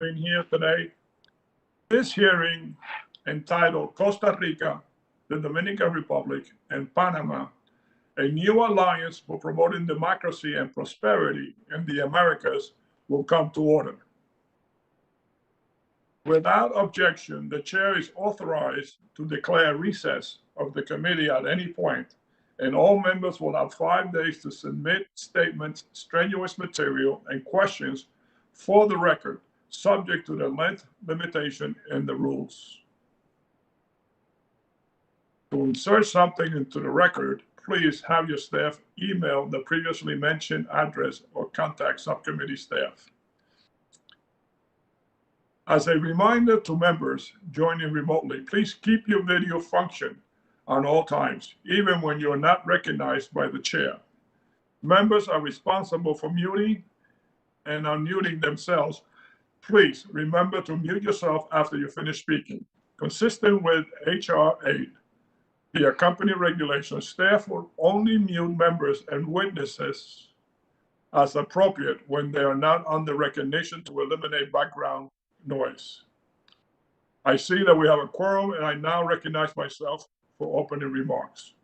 being here today. This hearing, entitled Costa Rica, the Dominican Republic, and Panama, a new alliance for promoting democracy and prosperity in the Americas, will come to order. Without objection, the chair is authorized to declare recess of the committee at any point, and all members will have 5 days to submit statements, strenuous material, and questions for the record, subject to the length limitation in the rules. To insert something into the record, please have your staff email the previously mentioned address or contact subcommittee staff. As a reminder to members joining remotely, please keep your video function on all times, even when you're not recognized by the chair. Members are responsible for muting and unmuting themselves. Please remember to mute yourself after you finish speaking. Consistent with HR 8, the accompanying regulations, staff will only mute members and witnesses as appropriate when they are not under recognition to eliminate background noise. I see that we have a quorum, and I now recognize myself for opening remarks.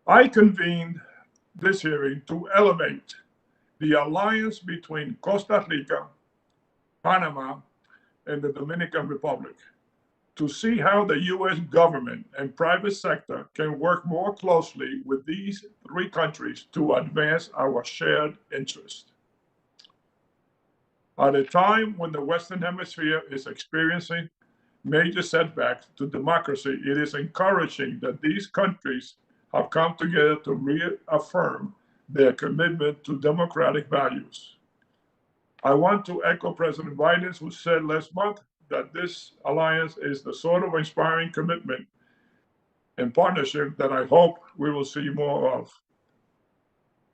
I convened this hearing to elevate the alliance between Costa Rica, Panama, and the Dominican Republic to see how the U.S. government and private sector can work more closely with these 3 countries to advance our shared interest. At a time when the Western Hemisphere is experiencing major setbacks to democracy, it is encouraging that these countries have come together to reaffirm their commitment to democratic values. I want to echo President Biden, who said last month that this alliance is the sort of inspiring commitment and partnership that I hope we will see more of.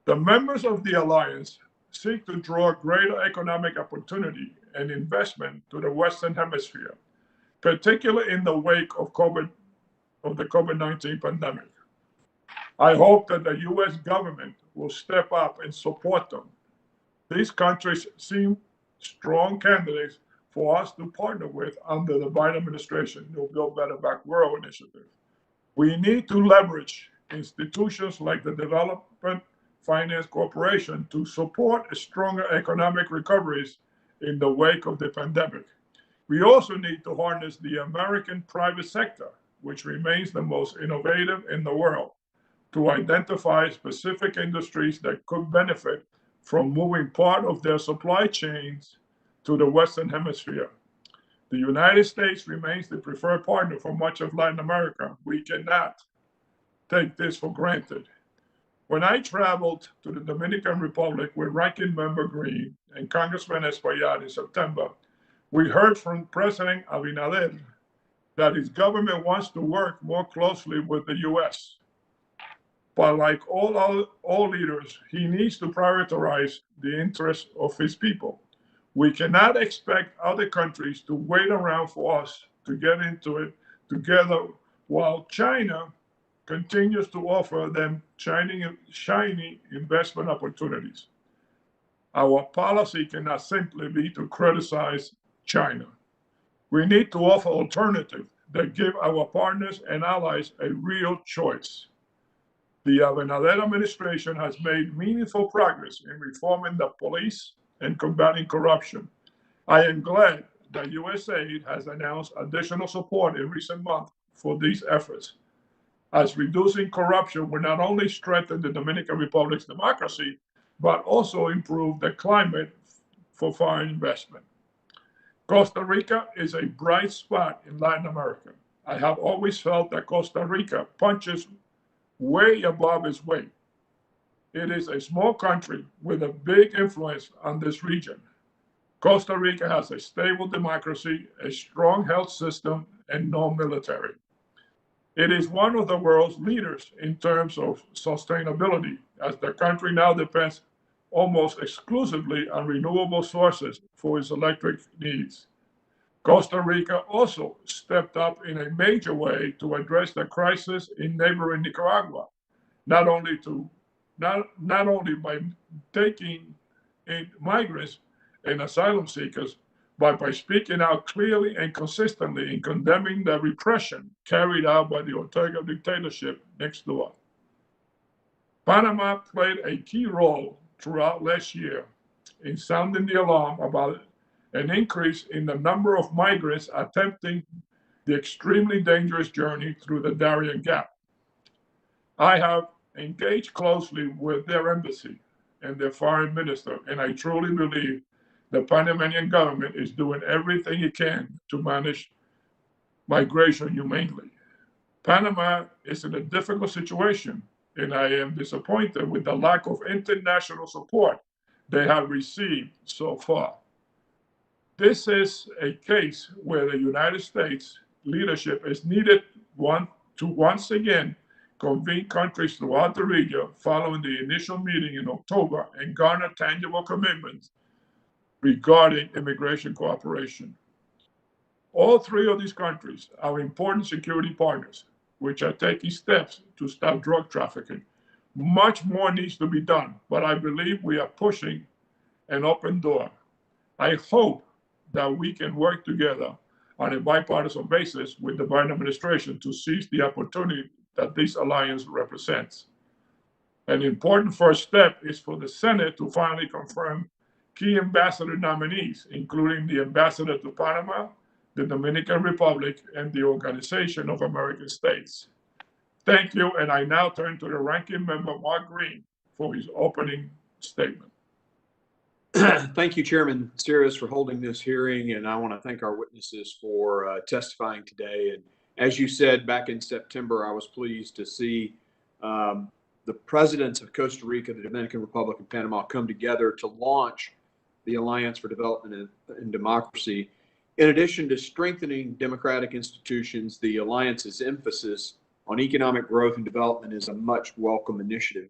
The members of the alliance seek to draw greater economic opportunity and investment to the Western Hemisphere, particularly in the wake of the COVID-19 pandemic. I hope that the U.S. government will step up and support them. These countries seem strong candidates for us to partner with under the Biden administration, the Build Better Back World initiative. We need to leverage institutions like the Development Finance Corporation to support stronger economic recoveries in the wake of the pandemic. We also need to harness the American private sector, which remains the most innovative in the world, to identify specific industries that could benefit from moving part of their supply chains to the Western Hemisphere. The United States remains the preferred partner for much of Latin America. We cannot take this for granted. When I traveled to the Dominican Republic with Ranking Member Green and Congressman Espaillat in September, we heard from President Abinader that his government wants to work more closely with the U.S. But like all leaders, he needs to prioritize the interests of his people. We cannot expect other countries to wait around for us to get into it together while China continues to offer them shiny investment opportunities. Our policy cannot simply be to criticize China. We need to offer alternatives that give our partners and allies a real choice. The Abinader administration has made meaningful progress in reforming the police and combating corruption. I am glad that USAID has announced additional support in recent months for these efforts, as reducing corruption will not only strengthen the Dominican Republic's democracy, but also improve the climate for foreign investment. Costa Rica is a bright spot in Latin America. I have always felt that Costa Rica punches way above its weight. It is a small country with a big influence on this region. Costa Rica has a stable democracy, a strong health system, and no military. It is one of the world's leaders in terms of sustainability, as the country now depends almost exclusively on renewable sources for its electric needs. Costa Rica also stepped up in a major way to address the crisis in neighboring Nicaragua, not only by taking migrants and asylum seekers by speaking out clearly and consistently in condemning the repression carried out by the Ortega dictatorship next door. Panama played a key role throughout last year in sounding the alarm about an increase in the number of migrants attempting the extremely dangerous journey through the Darien Gap. I have engaged closely with their embassy and their foreign minister, and I truly believe the Panamanian government is doing everything it can to manage migration humanely. Panama is in a difficult situation, and I am disappointed with the lack of international support they have received so far. This is a case where the United States leadership is needed to once again convene countries throughout the region following the initial meeting in October and garner tangible commitments regarding immigration cooperation. All three of these countries are important security partners, which are taking steps to stop drug trafficking. Much more needs to be done, but I believe we are pushing an open door. I hope that we can work together on a bipartisan basis with the Biden administration to seize the opportunity that this alliance represents. An important first step is for the Senate to finally confirm key ambassador nominees, including the ambassador to Panama, the Dominican Republic, and the Organization of American States. Thank you, and I now turn to the ranking member, Mark Green, for his opening statement. Thank you, Chairman Sirius, for holding this hearing, and I want to thank our witnesses for testifying today. And as you said, back in September, I was pleased to see the presidents of Costa Rica, the Dominican Republic, and Panama come together to launch the Alliance for Development and Democracy. In addition to strengthening democratic institutions, the Alliance's emphasis on economic growth and development is a much welcome initiative.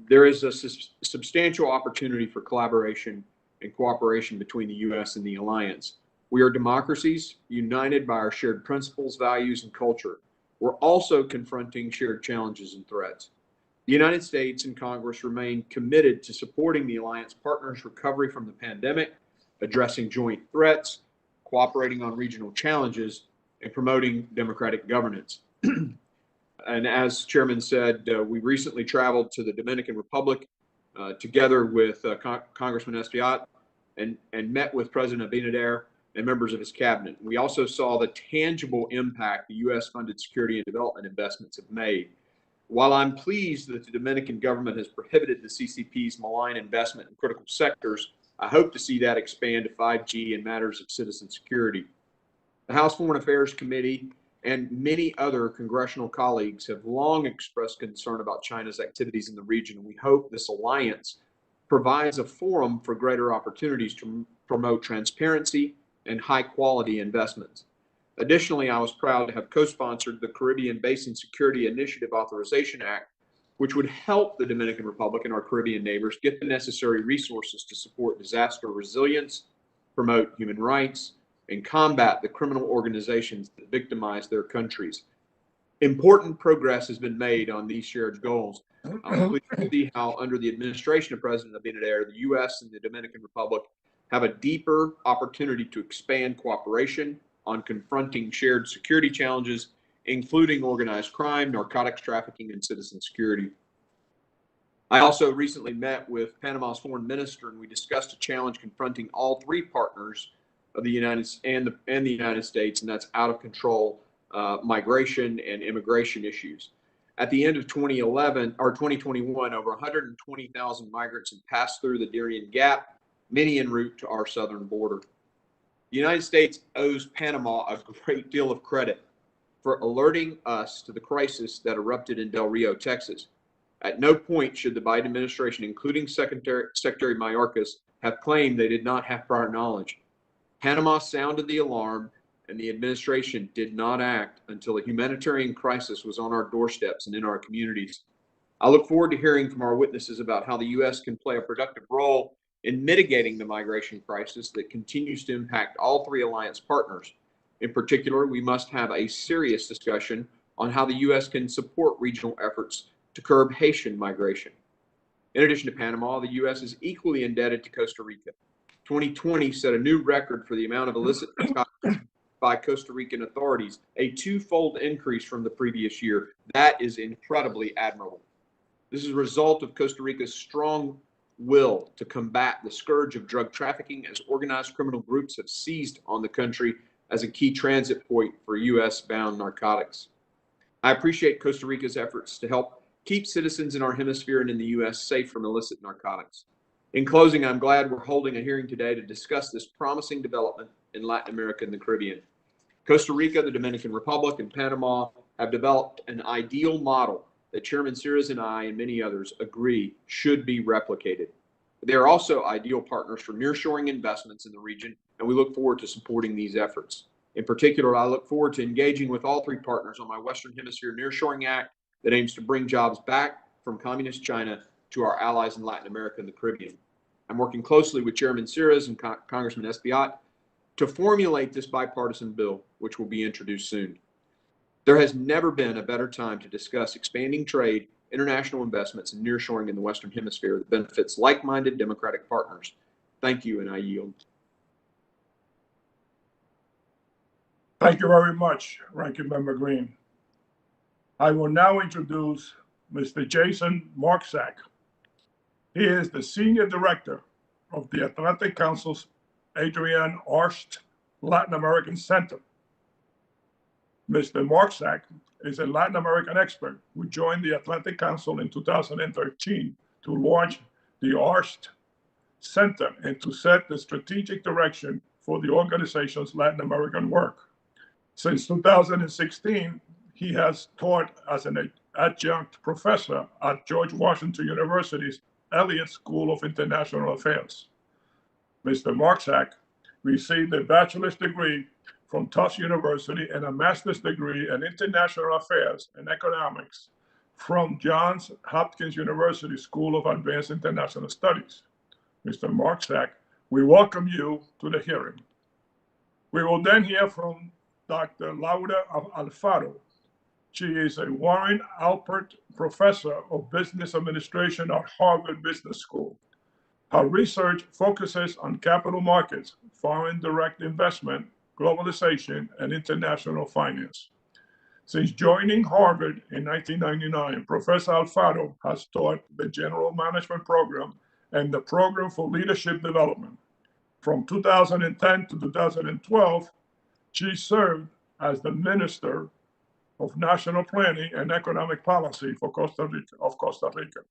There is a substantial opportunity for collaboration and cooperation between the U.S. and the Alliance. We are democracies united by our shared principles, values, and culture. We're also confronting shared challenges and threats. The United States and Congress remain committed to supporting the Alliance partners' recovery from the pandemic, addressing joint threats, cooperating on regional challenges, and promoting democratic governance. And as Chairman said, we recently traveled to the Dominican Republic together with Congressman Espaillat and met with President Abinader and members of his cabinet. We also saw the tangible impact the U.S.-funded security and development investments have made. While I'm pleased that the Dominican government has prohibited the CCP's malign investment in critical sectors, I hope to see that expand to 5G and matters of citizen security. The House Foreign Affairs Committee and many other congressional colleagues have long expressed concern about China's activities in the region. We hope this alliance provides a forum for greater opportunities to promote transparency and high-quality investments. Additionally, I was proud to have co-sponsored the Caribbean Basin Security Initiative Authorization Act, which would help the Dominican Republic and our Caribbean neighbors get the necessary resources to support disaster resilience, promote human rights, and combat the criminal organizations that victimize their countries. Important progress has been made on these shared goals. I'm pleased to see how under the administration of President Abinader, the U.S. and the Dominican Republic have a deeper opportunity to expand cooperation on confronting shared security challenges, including organized crime, narcotics trafficking, and citizen security. I also recently met with Panama's foreign minister, and we discussed a challenge confronting all three partners of the United States, and that's out of control migration and immigration issues. At the end of 2021, over 120,000 migrants had passed through the Darien Gap, many en route to our southern border. The United States owes Panama a great deal of credit for alerting us to the crisis that erupted in Del Rio, Texas. At no point should the Biden administration, including Secretary Mayorkas, have claimed they did not have prior knowledge. Panama sounded the alarm, and the administration did not act until a humanitarian crisis was on our doorsteps and in our communities. I look forward to hearing from our witnesses about how the U.S. can play a productive role in mitigating the migration crisis that continues to impact all three alliance partners. In particular, we must have a serious discussion on how the U.S. can support regional efforts to curb Haitian migration. In addition to Panama, the U.S. is equally indebted to Costa Rica. 2020 set a new record for the amount of illicit narcotics by Costa Rican authorities, a twofold increase from the previous year. That is incredibly admirable. This is a result of Costa Rica's strong will to combat the scourge of drug trafficking, as organized criminal groups have seized on the country as a key transit point for U.S.-bound narcotics. I appreciate Costa Rica's efforts to help keep citizens in our hemisphere and in the U.S. safe from illicit narcotics. In closing, I'm glad we're holding a hearing today to discuss this promising development in Latin America and the Caribbean. Costa Rica, the Dominican Republic, and Panama have developed an ideal model that Chairman Sears and I and many others agree should be replicated. They are also ideal partners for nearshoring investments in the region, and we look forward to supporting these efforts. In particular, I look forward to engaging with all three partners on my Western Hemisphere Nearshoring Act that aims to bring jobs back from communist China to our allies in Latin America and the Caribbean. I'm working closely with Chairman Sears and Congressman Espaillat to formulate this bipartisan bill, which will be introduced soon. There has never been a better time to discuss expanding trade, international investments, and nearshoring in the Western Hemisphere that benefits like-minded democratic partners. Thank you, and I yield. Thank you very much, Ranking Member Green. I will now introduce Mr. Jason Marksack. He is the Senior Director of the Atlantic Council's Adrienne Arsht Latin American Center. Mr. Marksack is a Latin American expert who joined the Atlantic Council in 2013 to launch the Arsht Center and to set the strategic direction for the organization's Latin American work. Since 2016, he has taught as an adjunct professor at George Washington University's Elliott School of International Affairs. Mr. Marksack received a bachelor's degree from Tufts University and a master's degree in international affairs and economics from Johns Hopkins University School of Advanced International Studies. Mr. Marksack, we welcome you to the hearing. We will then hear from Dr. Laura Alfaro. She is a Warren Alpert Professor of Business Administration at Harvard Business School. Her research focuses on capital markets, foreign direct investment, globalization, and international finance. Since joining Harvard in 1999, Professor Alfaro has taught the General Management Program and the Program for Leadership Development. From 2010 to 2012, she served as the Minister of National Planning and Economic Policy for Costa Rica.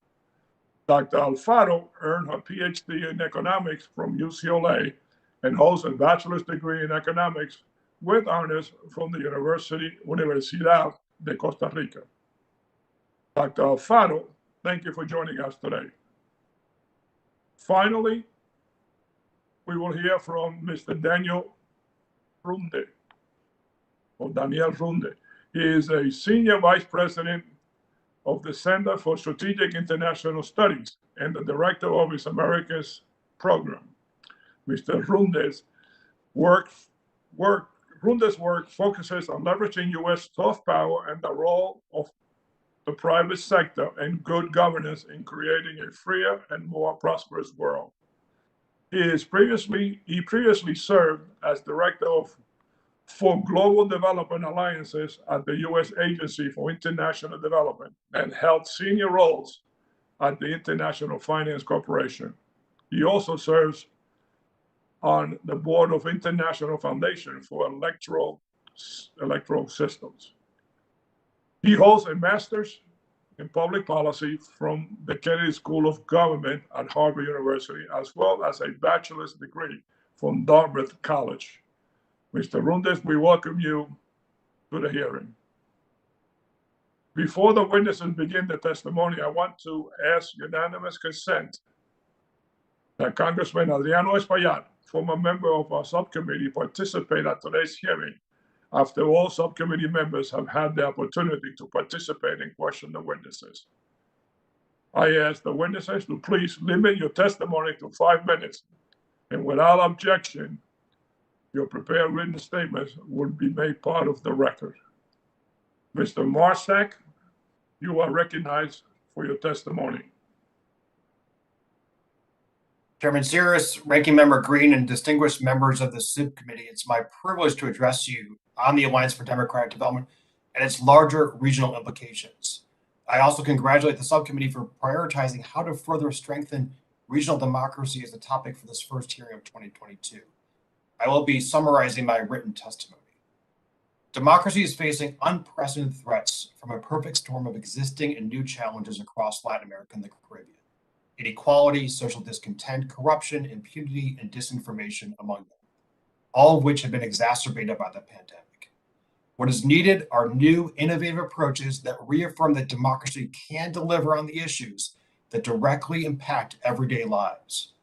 Dr. Alfaro earned her PhD in economics from UCLA and holds a bachelor's degree in economics with honors from the Universidad de Costa Rica. Dr. Alfaro, thank you for joining us today. Finally, we will hear from Mr. Daniel Runde, or Daniel Runde. He is a Senior Vice President of the Center for Strategic International Studies and the Director of his Americas program. Mr. Runde's work focuses on leveraging U.S. soft power and the role of the private sector and good governance in creating a freer and more prosperous world. He previously served as Director for Global Development Alliances at the U.S. Agency for International Development and held senior roles at the International Finance Corporation. He also serves on the board of International Foundation for Electoral Systems. He holds a master's in public policy from the Kennedy School of Government at Harvard University, as well as a bachelor's degree from Dartmouth College. Mr. Rundes, we welcome you to the hearing. Before the witnesses begin the testimony, I want to ask unanimous consent that Congressman Adriano Espaillat, former member of our subcommittee, participate at today's hearing after all subcommittee members have had the opportunity to participate and question the witnesses. I ask the witnesses to please limit your testimony to 5 minutes, and without objection, your prepared written statements will be made part of the record. Mr. Marksack, you are recognized for your testimony. Chairman Cirrus, Ranking Member Green, and distinguished members of the subcommittee, it's my privilege to address you on the Alliance for Democratic Development and its larger regional implications. I also congratulate the subcommittee for prioritizing how to further strengthen regional democracy as the topic for this first hearing of 2022. I will be summarizing my written testimony. Democracy is facing unprecedented threats from a perfect storm of existing and new challenges across Latin America and the Caribbean. Inequality, social discontent, corruption, impunity, and disinformation among them, all of which have been exacerbated by the pandemic. What is needed are new, innovative approaches that reaffirm that democracy can deliver on the issues that directly impact everyday lives.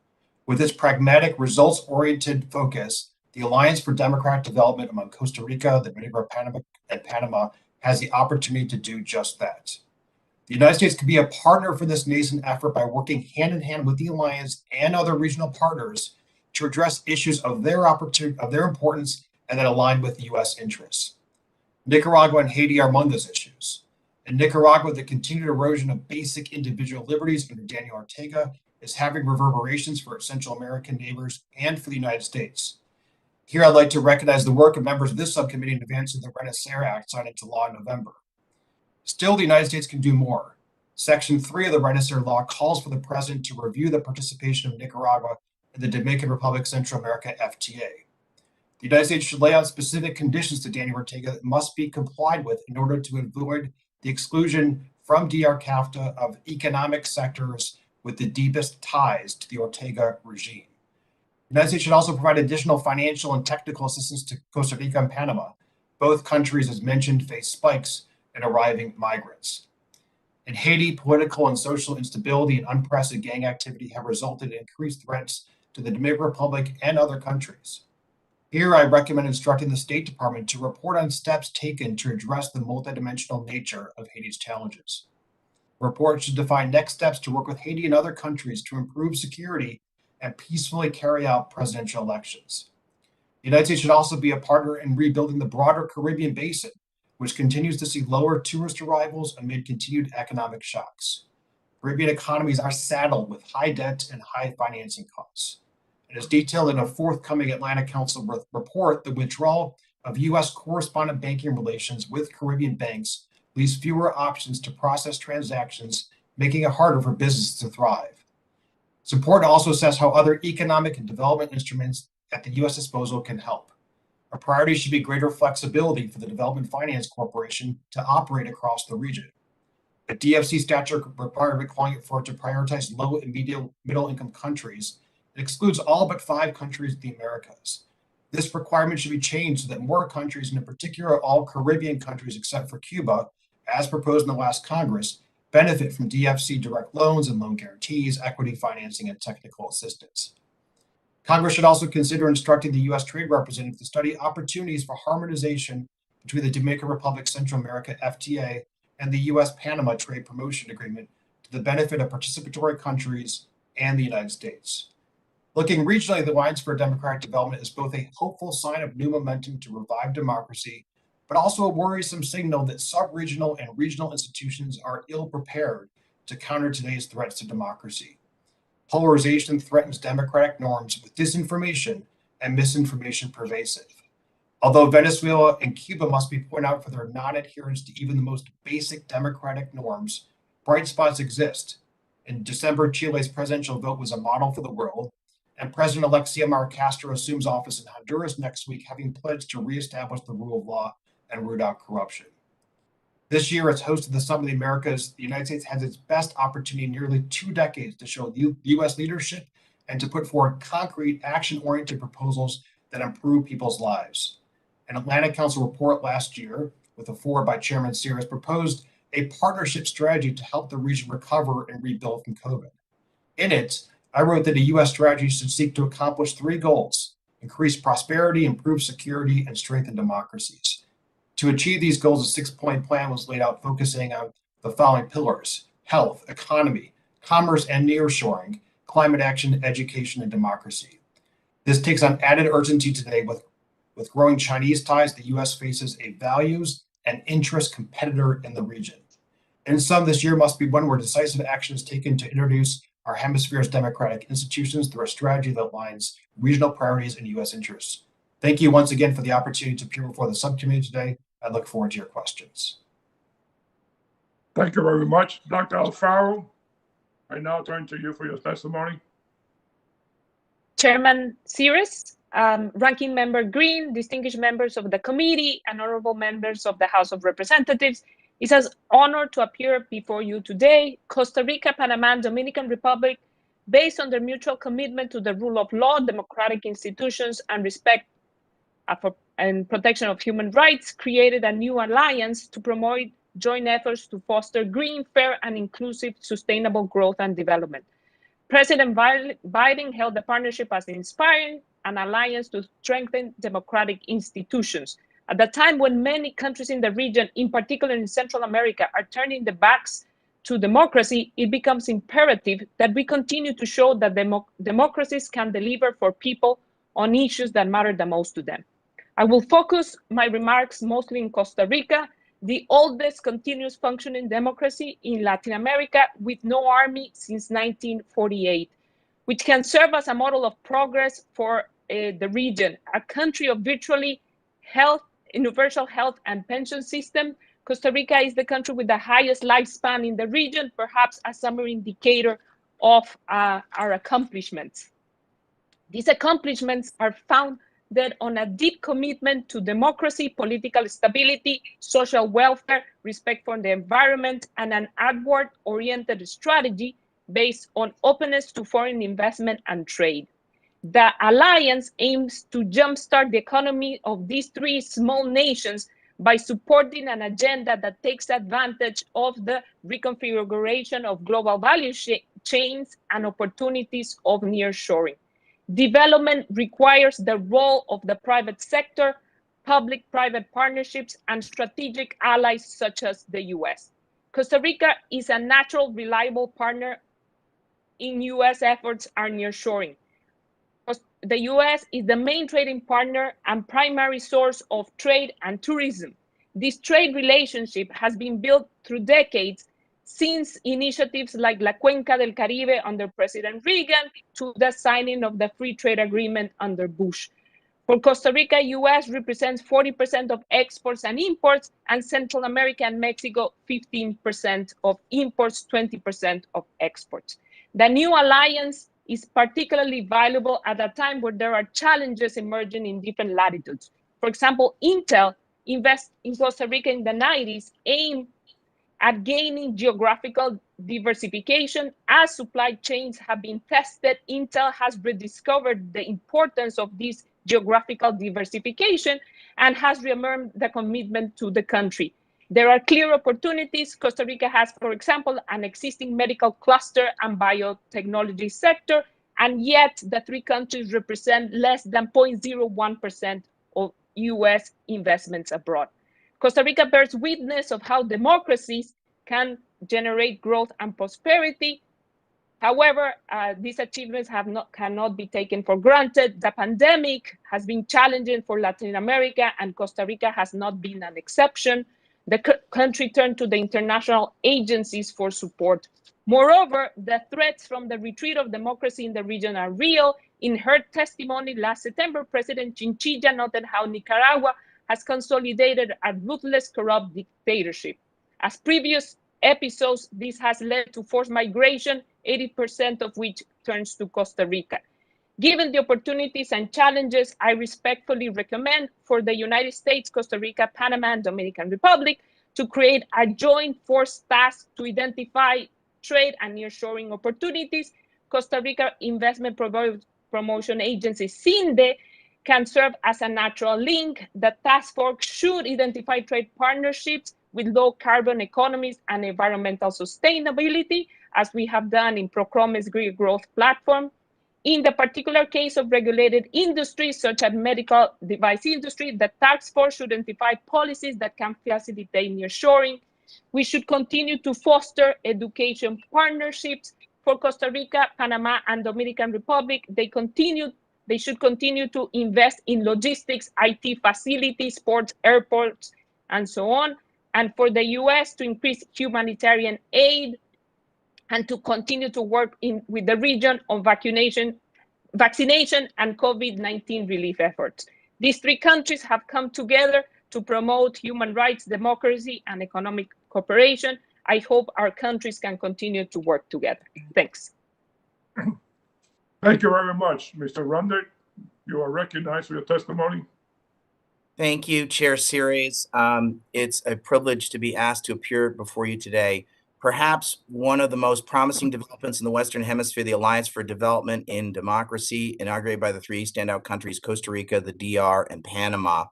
With its pragmatic, results-oriented focus, the Alliance for Democratic Development among Costa Rica, the Dominican Republic, and Panama has the opportunity to do just that. The United States can be a partner for this nascent effort by working hand in hand with the Alliance and other regional partners to address issues of their importance and that align with U.S. interests. Nicaragua and Haiti are among those issues. In Nicaragua, the continued erosion of basic individual liberties under Daniel Ortega is having reverberations for its Central American neighbors and for the United States. Here, I'd like to recognize the work of members of this subcommittee in advancing the Renacer Act signed into law in November. Still, the United States can do more. Section 3 of the Renacer Law calls for the president to review the participation of Nicaragua in the Dominican Republic Central America FTA. The United States should lay out specific conditions to Daniel Ortega that must be complied with in order to avoid the exclusion from DR-CAFTA of economic sectors with the deepest ties to the Ortega regime. The United States should also provide additional financial and technical assistance to Costa Rica and Panama. Both countries, as mentioned, face spikes in arriving migrants. In Haiti, political and social instability and unprecedented gang activity have resulted in increased threats to the Dominican Republic and other countries. Here, I recommend instructing the State Department to report on steps taken to address the multidimensional nature of Haiti's challenges. The report should define next steps to work with Haiti and other countries to improve security and peacefully carry out presidential elections. The United States should also be a partner in rebuilding the broader Caribbean basin, which continues to see lower tourist arrivals amid continued economic shocks. Caribbean economies are saddled with high debt and high financing costs. And as detailed in a forthcoming Atlantic Council report, the withdrawal of U.S. correspondent banking relations with Caribbean banks leaves fewer options to process transactions, making it harder for businesses to thrive. It's important to also assess how other economic and development instruments at the U.S. disposal can help. A priority should be greater flexibility for the Development Finance Corporation to operate across the region. A DFC statute requirement calling for it to prioritize low and middle income countries. It excludes all but 5 countries in the Americas. This requirement should be changed so that more countries, and in particular all Caribbean countries except for Cuba, as proposed in the last Congress, benefit from DFC direct loans and loan guarantees, equity financing, and technical assistance. Congress should also consider instructing the U.S. Trade Representative to study opportunities for harmonization between the Dominican Republic Central America FTA and the U.S. Panama Trade Promotion Agreement to the benefit of participatory countries and the United States. Looking regionally, the Alliance for Democratic Development is both a hopeful sign of new momentum to revive democracy, but also a worrisome signal that sub-regional and regional institutions are ill-prepared to counter today's threats to democracy. Polarization threatens democratic norms with disinformation and misinformation pervasive. Although Venezuela and Cuba must be pointed out for their non-adherence to even the most basic democratic norms, bright spots exist. In December, Chile's presidential vote was a model for the world, and President-elect Xiomara Castro assumes office in Honduras next week, having pledged to reestablish the rule of law and root out corruption. This year, as host of the Summit of the Americas, the United States has its best opportunity in nearly 2 decades to show U.S. leadership and to put forward concrete, action-oriented proposals that improve people's lives. An Atlantic Council report last year, with a forward by Chairman Cirrus, proposed a partnership strategy to help the region recover and rebuild from COVID. In it, I wrote that a U.S. strategy should seek to accomplish 3 goals: increase prosperity, improve security, and strengthen democracies. To achieve these goals, a 6-point plan was laid out focusing on the following pillars: health, economy, commerce and nearshoring, climate action, education, and democracy. This takes on added urgency today with growing Chinese ties. The U.S. faces a values and interest competitor in the region. In sum, this year must be one where decisive action is taken to introduce our hemisphere's democratic institutions through a strategy that aligns regional priorities and U.S. interests. Thank you once again for the opportunity to appear before the subcommittee today. I look forward to your questions. Thank you very much, Dr. Alfaro. I now turn to you for your testimony. Chairman Sears, Ranking Member Green, distinguished members of the committee, and honorable members of the House of Representatives, it's an honor to appear before you today. Costa Rica, Panama, and Dominican Republic, based on their mutual commitment to the rule of law, democratic institutions, and respect and protection of human rights, created a new alliance to promote joint efforts to foster green, fair, and inclusive sustainable growth and development. President Biden held the partnership as inspiring an alliance to strengthen democratic institutions. At the time when many countries in the region, in particular in Central America, are turning their backs to democracy, it becomes imperative that we continue to show that democracies can deliver for people on issues that matter the most to them. I will focus my remarks mostly in Costa Rica, the oldest continuous functioning democracy in Latin America with no army since 1948, which can serve as a model of progress for the region. A country of virtually universal health and pension system, Costa Rica is the country with the highest lifespan in the region, perhaps a summary indicator of our accomplishments. These accomplishments are founded on a deep commitment to democracy, political stability, social welfare, respect for the environment, and an outward-oriented strategy based on openness to foreign investment and trade. The alliance aims to jumpstart the economy of these three small nations by supporting an agenda that takes advantage of the reconfiguration of global value chains and opportunities of nearshoring. Development requires the role of the private sector, public-private partnerships, and strategic allies such as the U.S. Costa Rica is a natural, reliable partner in U.S. efforts are nearshoring. The U.S. is the main trading partner and primary source of trade and tourism. This trade relationship has been built through decades, since initiatives like La Cuenca del Caribe under President Reagan to the signing of the free trade agreement under Bush. For Costa Rica, U.S. represents 40% of exports and imports, and Central America and Mexico 15% of imports, 20% of exports. The new alliance is particularly valuable at a time where there are challenges emerging in different latitudes. For example, Intel invested in Costa Rica in the 90s, aimed at gaining geographical diversification. As supply chains have been tested, Intel has rediscovered the importance of this geographical diversification and has reaffirmed the commitment to the country. There are clear opportunities. Costa Rica has, for example, an existing medical cluster and biotechnology sector, and yet the three countries represent less than 0.01% of U.S. investments abroad. Costa Rica bears witness of how democracies can generate growth and prosperity. However, these achievements cannot be taken for granted. The pandemic has been challenging for Latin America, and Costa Rica has not been an exception. The country turned to the international agencies for support. Moreover, the threats from the retreat of democracy in the region are real. In her testimony last September, President Chinchilla noted how Nicaragua has consolidated a ruthless, corrupt dictatorship. As previous episodes, this has led to forced migration, 80% of which turns to Costa Rica. Given the opportunities and challenges, I respectfully recommend for the United States, Costa Rica, Panama, and Dominican Republic to create a joint force task to identify trade and nearshoring opportunities. Costa Rica Investment Promotion Agency, CINDE, can serve as a natural link. The task force should identify trade partnerships with low carbon economies and environmental sustainability, as we have done in Procrome's Green Growth Platform. In the particular case of regulated industries, such as medical device industry, the task force should identify policies that can facilitate nearshoring. We should continue to foster education partnerships. For Costa Rica, Panama, and Dominican Republic, they should continue to invest in logistics, IT facilities, ports, airports, and so on. And for the U.S. to increase humanitarian aid and to continue to work with the region on vaccination and COVID-19 relief efforts. These three countries have come together to promote human rights, democracy, and economic cooperation. I hope our countries can continue to work together. Thanks. Thank you very much. Mr. Rundick, you are recognized for your testimony. Thank you, Chair Series. It's a privilege to be asked to appear before you today. Perhaps one of the most promising developments in the Western Hemisphere, the Alliance for Development in Democracy, inaugurated by the three standout countries, Costa Rica, the DR, and Panama.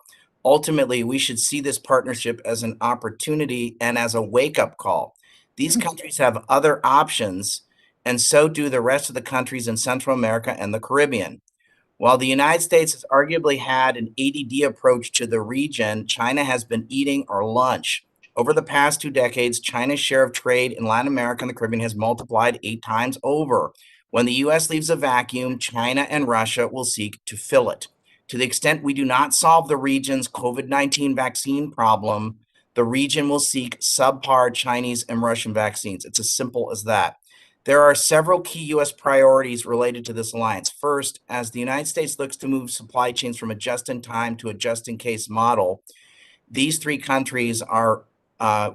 Ultimately, we should see this partnership as an opportunity and as a wake-up call. These countries have other options, and so do the rest of the countries in Central America and the Caribbean. While the United States has arguably had an ADD approach to the region, China has been eating our lunch. Over the past 2 decades, China's share of trade in Latin America and the Caribbean has multiplied 8 times over. When the U.S. leaves a vacuum, China and Russia will seek to fill it. To the extent we do not solve the region's COVID-19 vaccine problem, the region will seek subpar Chinese and Russian vaccines. It's as simple as that. There are several key U.S. priorities related to this alliance. First, as the United States looks to move supply chains from a just-in-time to a just-in-case model, these three countries are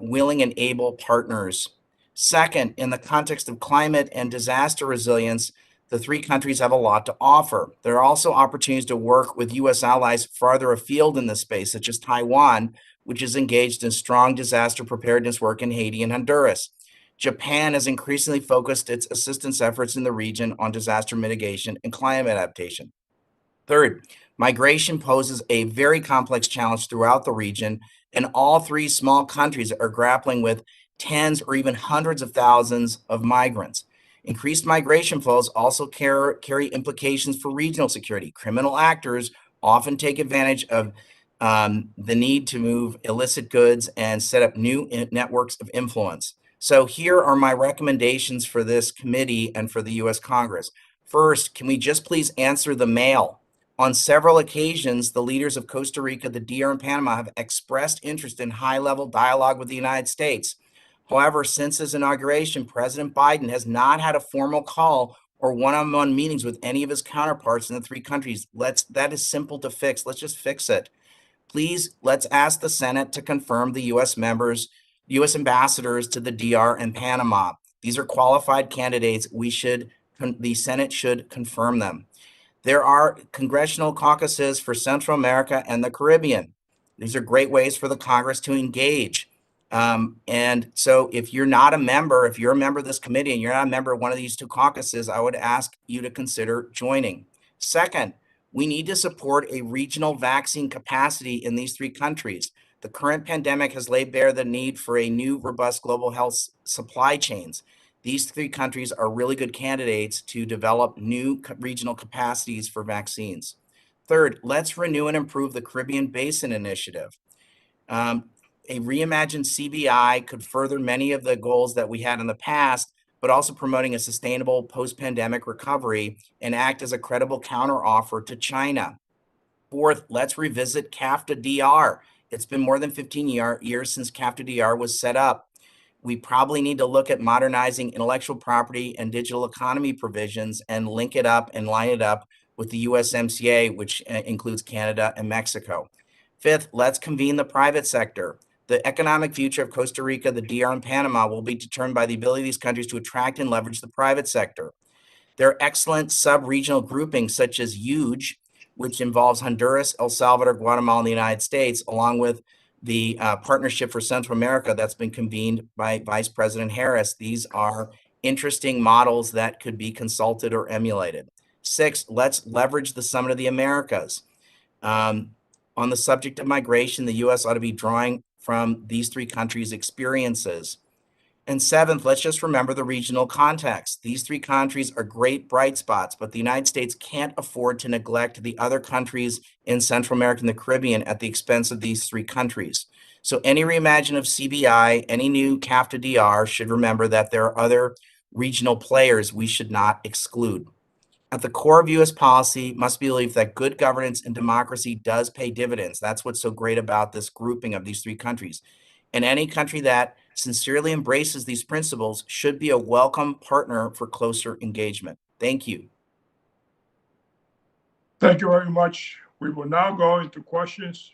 willing and able partners. Second, in the context of climate and disaster resilience, the three countries have a lot to offer. There are also opportunities to work with U.S. allies farther afield in this space, such as Taiwan, which is engaged in strong disaster preparedness work in Haiti and Honduras. Japan has increasingly focused its assistance efforts in the region on disaster mitigation and climate adaptation. Third, migration poses a very complex challenge throughout the region, and all three small countries are grappling with tens or even hundreds of thousands of migrants. Increased migration flows also carry implications for regional security. Criminal actors often take advantage of the need to move illicit goods and set up new networks of influence. So here are my recommendations for this committee and for the U.S. Congress. First, can we just please answer the mail? On several occasions, the leaders of Costa Rica, the DR, and Panama have expressed interest in high-level dialogue with the United States. However, since his inauguration, President Biden has not had a formal call or one-on-one meetings with any of his counterparts in the three countries. That is simple to fix. Let's just fix it. Please, let's ask the Senate to confirm the U.S. ambassadors to the DR and Panama. These are qualified candidates. The Senate should confirm them. There are congressional caucuses for Central America and the Caribbean. These are great ways for the Congress to engage. And so if you're not a member, if you're a member of this committee and you're not a member of one of these two caucuses, I would ask you to consider joining. Second, we need to support a regional vaccine capacity in these three countries. The current pandemic has laid bare the need for a new, robust global health supply chains. These three countries are really good candidates to develop new regional capacities for vaccines. Third, let's renew and improve the Caribbean Basin Initiative. A reimagined CBI could further many of the goals that we had in the past, but also promoting a sustainable post-pandemic recovery and act as a credible counteroffer to China. Fourth, let's revisit CAFTA-DR. It's been more than 15 years since CAFTA-DR was set up. We probably need to look at modernizing intellectual property and digital economy provisions and link it up and line it up with the USMCA, which includes Canada and Mexico. Fifth, let's convene the private sector. The economic future of Costa Rica, the DR, and Panama will be determined by the ability of these countries to attract and leverage the private sector. There are excellent sub-regional groupings such as HUGE, which involves Honduras, El Salvador, Guatemala, and the United States, along with the Partnership for Central America that's been convened by Vice President Harris. These are interesting models that could be consulted or emulated. Six, let's leverage the Summit of the Americas. On the subject of migration, the U.S. ought to be drawing from these three countries' experiences. And seventh, let's just remember the regional context. These three countries are great bright spots, but the United States can't afford to neglect the other countries in Central America and the Caribbean at the expense of these three countries. So any reimagine of CBI, any new CAFTA-DR should remember that there are other regional players we should not exclude. At the core of U.S. policy must be believed that good governance and democracy does pay dividends. That's what's so great about this grouping of these three countries. And any country that sincerely embraces these principles should be a welcome partner for closer engagement. Thank you. Thank you very much. We will now go into questions.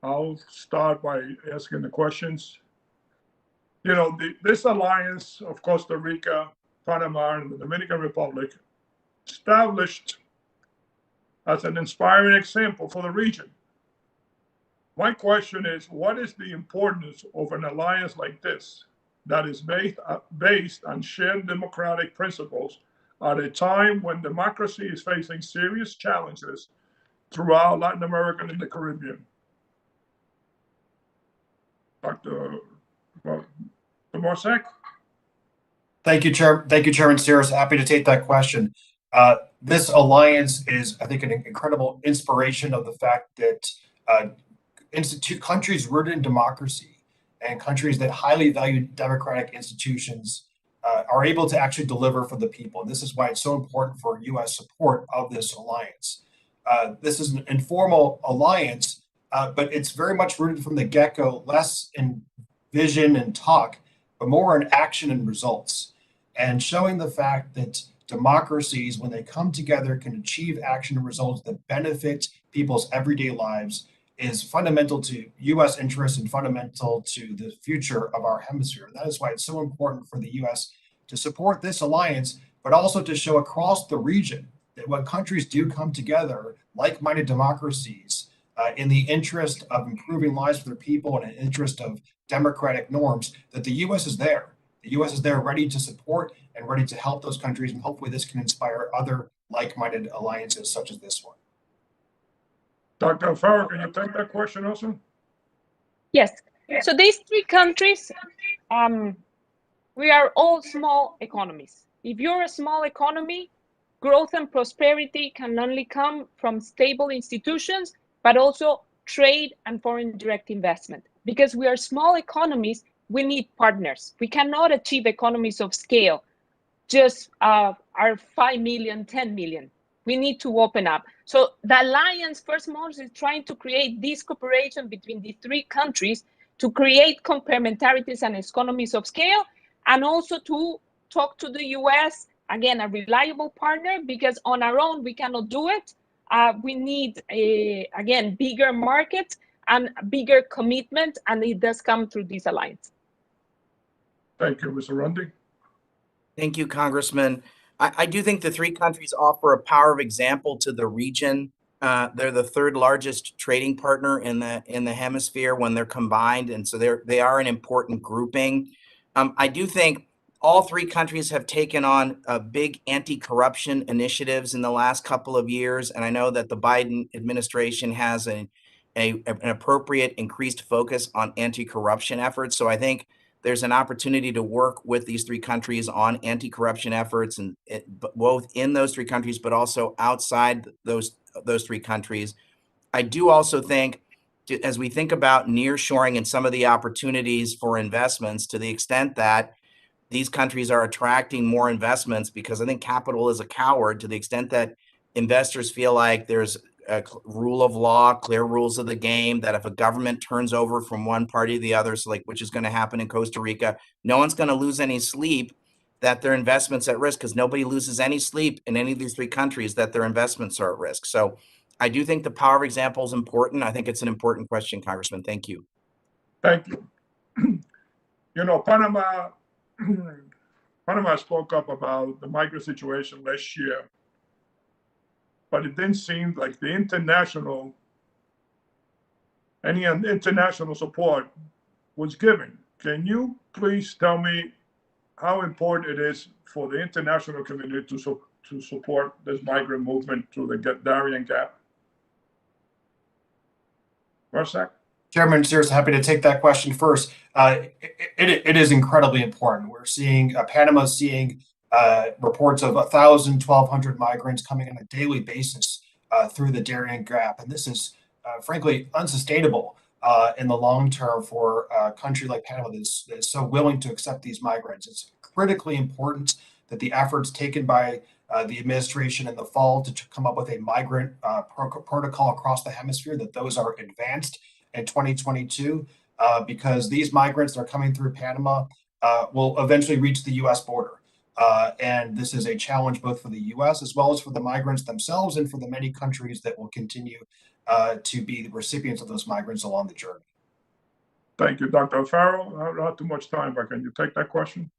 I'll start by asking the questions. You know, this alliance of Costa Rica, Panama, and the Dominican Republic established as an inspiring example for the region. My question is, what is the importance of an alliance like this that is based on shared democratic principles at a time when democracy is facing serious challenges throughout Latin America and the Caribbean? Dr. Marsack? Thank you, Chairman Sears. Happy to take that question. This alliance is, I think, an incredible inspiration of the fact that countries rooted in democracy and countries that highly value democratic institutions are able to actually deliver for the people. And this is why it's so important for U.S. support of this alliance. This is an informal alliance, but it's very much rooted from the get-go, less in vision and talk, but more in action and results. And showing the fact that democracies, when they come together, can achieve action and results that benefit people's everyday lives is fundamental to U.S. interests and fundamental to the future of our hemisphere. And that is why it's so important for the U.S. to support this alliance, but also to show across the region that when countries do come together, like-minded democracies, in the interest of improving lives for their people and in the interest of democratic norms, that the U.S. is there. The U.S. is there ready to support and ready to help those countries, and hopefully this can inspire other like-minded alliances such as this one. Dr. Farrar, can you take that question also? Yes. So these three countries, we are all small economies. If you're a small economy, growth and prosperity can only come from stable institutions, but also trade and foreign direct investment. Because we are small economies, we need partners. We cannot achieve economies of scale, just our 5 million, 10 million. We need to open up. So the alliance, first of all, is trying to create this cooperation between the three countries to create complementarities and economies of scale, and also to talk to the US, again, a reliable partner, because on our own, we cannot do it. We need, again, bigger markets and bigger commitment, and it does come through this alliance. Thank you, Mr. Rundy. Thank you, Congressman. I do think the three countries offer a power of example to the region. They're the third largest trading partner in the hemisphere when they're combined, and so they are an important grouping. I do think all three countries have taken on big anti-corruption initiatives in the last couple of years, and I know that the Biden administration has an appropriate increased focus on anti-corruption efforts. So I think there's an opportunity to work with these three countries on anti-corruption efforts, and both in those three countries, but also outside those three countries. I do also think, as we think about nearshoring and some of the opportunities for investments, to the extent that these countries are attracting more investments, because I think capital is a coward, to the extent that investors feel like there's a rule of law, clear rules of the game, that if a government turns over from one party to the other, so like which is going to happen in Costa Rica, no one's going to lose any sleep that their investments at risk, because nobody loses any sleep in any of these three countries that their investments are at risk. So I do think the power of example is important. I think it's an important question, Congressman. Thank you. Thank you. You know, Panama spoke up about the migrant situation last year, but it didn't seem like any international support was given. Can you please tell me how important it is for the international community to support this migrant movement through the Darien Gap? Marsack? Chairman Sears, happy to take that question first. It is incredibly important. We're seeing Panama seeing reports of 1,000, 1,200 migrants coming on a daily basis through the Darien Gap, and this is frankly unsustainable in the long term for a country like Panama that is so willing to accept these migrants. It's critically important that the efforts taken by the administration in the fall to come up with a migrant protocol across the hemisphere, that those are advanced in 2022. because these migrants that are coming through Panama will eventually reach the U.S. border. And this is a challenge both for the U.S. as well as for the migrants themselves and for the many countries that will continue to be the recipients of those migrants along the journey. Thank you, Dr. Farrell. Not too much time, but can you take that question?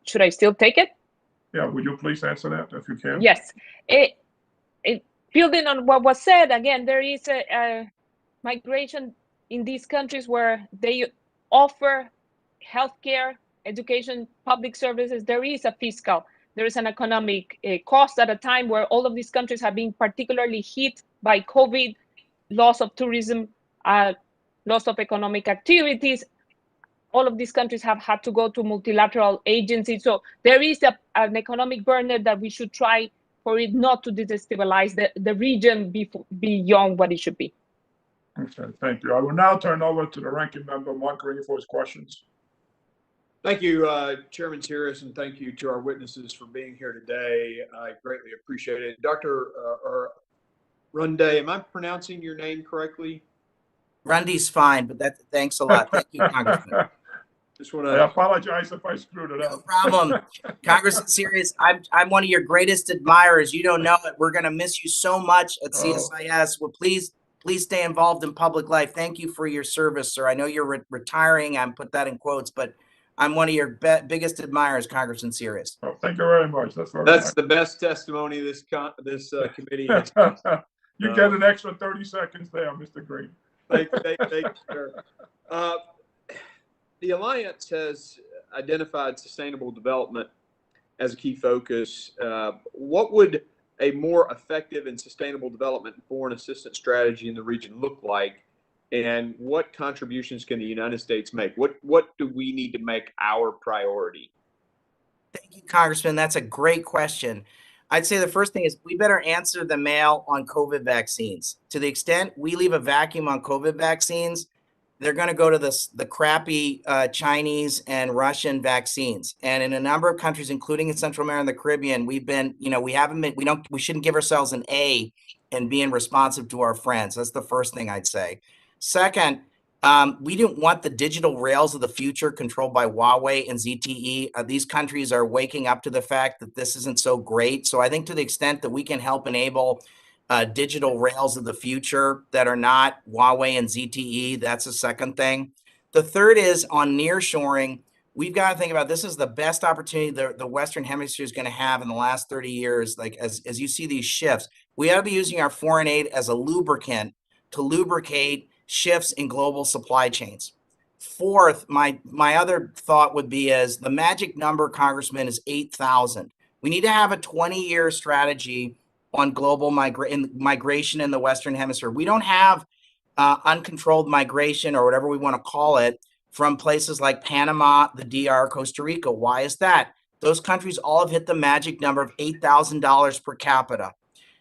Should I still take it? Yeah, would you please answer that if you can? Yes. Building on what was said, again, there is a migration in these countries where they offer healthcare, education, public services. There is a fiscal, there is an economic cost at a time where all of these countries have been particularly hit by COVID, loss of tourism, loss of economic activities. All of these countries have had to go to multilateral agencies. So there is an economic burden that we should try for it not to destabilize the region beyond what it should be. Okay, thank you. I will now turn over to the ranking member, Mark Green, for his questions. Thank you, Chairman Sirius, and thank you to our witnesses for being here today. I greatly appreciate it. Dr. Runday, am I pronouncing your name correctly? Rundy's fine, but thanks a lot. Thank you, Congressman. Just want I to apologize if I screwed it up. No problem. Congressman Sirius, I'm one of your greatest admirers. You don't know it. We're going to miss you so much at CSIS. Well, please stay involved in public life. Thank you for your service, sir. I know you're retiring. I put that in quotes, but I'm one of your biggest admirers, Congressman Sirius. Oh, thank you very much. That's the best testimony this committee has. You get an extra 30 seconds there, Mr. Green. Thank you, sir. The Alliance has identified sustainable development as a key focus. What would a more effective and sustainable development and foreign assistance strategy in the region look like? And what contributions can the United States make? What do we need to make our priority? Thank you, Congressman. That's a great question. I'd say the first thing is we better answer the mail on COVID vaccines. To the extent we leave a vacuum on COVID vaccines, they're going to go to the crappy Chinese and Russian vaccines. And in a number of countries, including in Central America and the Caribbean, we shouldn't give ourselves an A in being responsive to our friends. That's the first thing I'd say. Second, we didn't want the digital rails of the future controlled by Huawei and ZTE. These countries are waking up to the fact that this isn't so great. So I think to the extent that we can help enable digital rails of the future that are not Huawei and ZTE, that's the second thing. The third is on nearshoring. We've got to think about this is the best opportunity the Western Hemisphere is going to have in the last 30 years. Like as you see these shifts, we ought to be using our foreign aid as a lubricant to lubricate shifts in global supply chains. Fourth, my other thought would be is the magic number, Congressman, is 8,000. We need to have a 20-year strategy on global migration in the Western Hemisphere. We don't have uncontrolled migration or whatever we want to call it from places like Panama, the DR, Costa Rica. Why is that? Those countries all have hit the magic number of $8,000 per capita.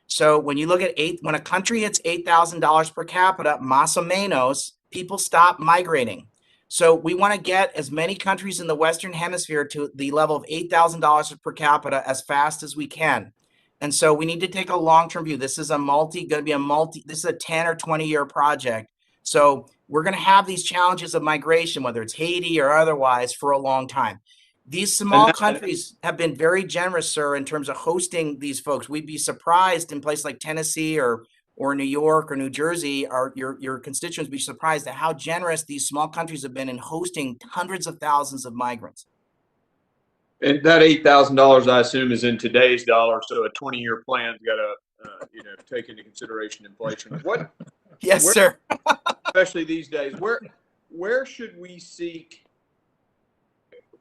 So when you look at when a country hits $8,000 per capita, más o menos, people stop migrating. So we want to get as many countries in the Western Hemisphere to the level of $8,000 per capita as fast as we can. And so we need to take a long-term view. This is this is a 10 or 20-year project. So we're going to have these challenges of migration, whether it's Haiti or otherwise, for a long time. These small countries have been very generous, sir, in terms of hosting these folks. We'd be surprised in places like Tennessee or New York or New Jersey, your constituents would be surprised at how generous these small countries have been in hosting hundreds of thousands of migrants. And that $8,000, I assume, is in today's dollar. So a 20-year plan's got to, take into consideration inflation. Yes, sir. Especially these days, where should we seek?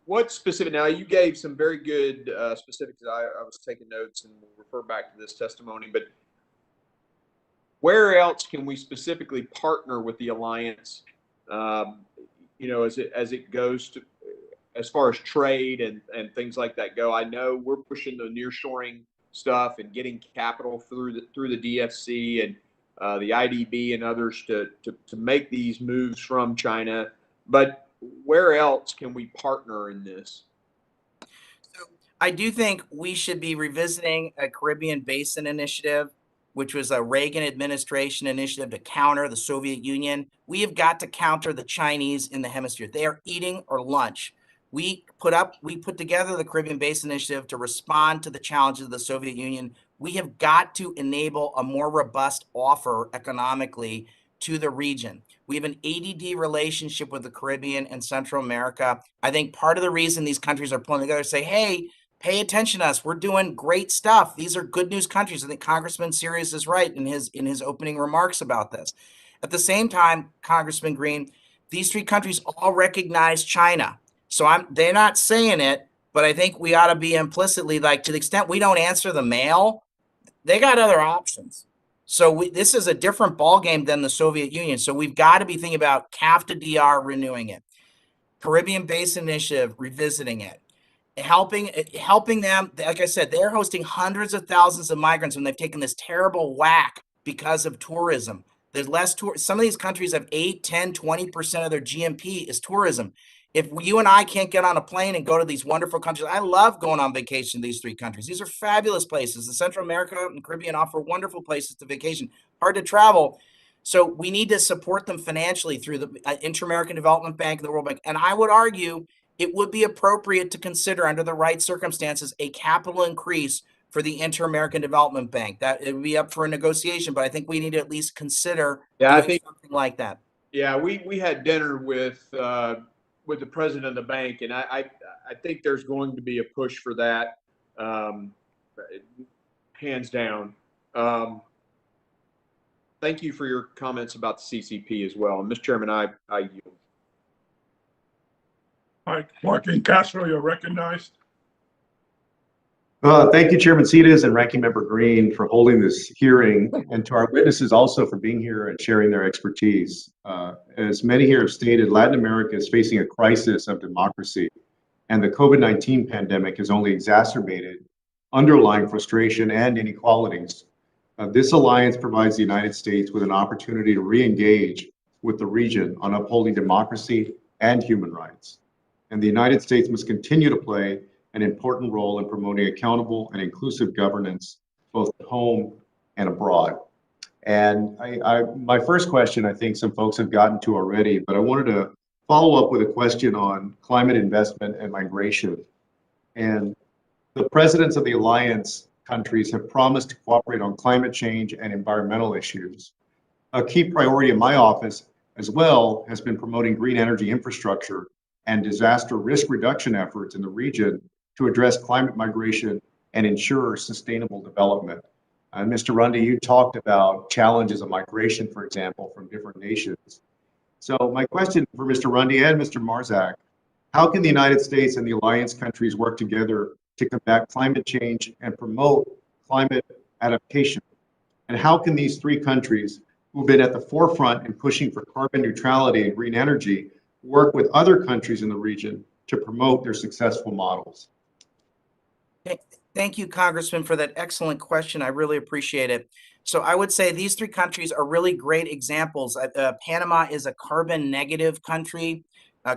What specific? Now you gave some very good specifics. I was taking notes, and we'll refer back to this testimony. But where else can we specifically partner with the Alliance? As it goes to. As far as trade and things like that go, I know we're pushing the nearshoring stuff and getting capital through the DFC and the IDB and others to make these moves from China. But where else can we partner in this? So I do think we should be revisiting a Caribbean Basin initiative. which was a Reagan administration initiative to counter the Soviet Union. We have got to counter the Chinese in the hemisphere. They are eating our lunch. We put together the Caribbean Basin Initiative to respond to the challenges of the Soviet Union. We have got to enable a more robust offer economically to the region. We have an ADD relationship with the Caribbean and Central America. I think part of the reason these countries are pulling together say, hey, pay attention to us. We're doing great stuff. These are good news countries. I think Congressman Sirius is right in his opening remarks about this. At the same time, Congressman Green, these three countries all recognize China. So they're not saying it, but I think we ought to be implicitly like, to the extent we don't answer the mail, they got other options. So this is a different ballgame than the Soviet Union. So we've got to be thinking about CAFTA-DR renewing it, Caribbean Basin Initiative revisiting it, helping them. Like I said, they're hosting hundreds of thousands of migrants when they've taken this terrible whack because of tourism. There's less some of these countries have 8, 10, 20% of their GNP is tourism. If you and I can't get on a plane and go to these wonderful countries, I love going on vacation in these three countries. These are fabulous places. The Central America and Caribbean offer wonderful places to vacation, hard to travel. So we need to support them financially through the Inter-American Development Bank and the World Bank. And I would argue it would be appropriate to consider, under the right circumstances, a capital increase for the Inter-American Development Bank. That it would be up for a negotiation, but I think we need to at least consider something like that. Yeah, we had dinner with the president of the bank, and I think there's going to be a push for that, hands down. Thank you for your comments about the CCP as well. Mr. Chairman, I yield. All right, Joaquin Castro, you're recognized. Thank you, Chairman Cetas and Ranking Member Green, for holding this hearing, and to our witnesses also for being here and sharing their expertise. As many here have stated, Latin America is facing a crisis of democracy, and the COVID-19 pandemic has only exacerbated underlying frustration and inequalities. This alliance provides the United States with an opportunity to re-engage with the region on upholding democracy and human rights. And the United States must continue to play an important role in promoting accountable and inclusive governance, both at home and abroad. And my first question, I think some folks have gotten to already, but I wanted to follow up with a question on climate investment and migration. And the presidents of the alliance countries have promised to cooperate on climate change and environmental issues. A key priority in my office as well has been promoting green energy infrastructure and disaster risk reduction efforts in the region to address climate migration and ensure sustainable development. Mr. Rundy, you talked about challenges of migration, for example, from different nations. So my question for Mr. Rundy and Mr. Marzak, how can the United States and the alliance countries work together to combat climate change and promote climate adaptation? And how can these three countries, who've been at the forefront in pushing for carbon neutrality and green energy, work with other countries in the region to promote their successful models? Thank you, Congressman, for that excellent question. I really appreciate it. So I would say these three countries are really great examples. Panama is a carbon negative country.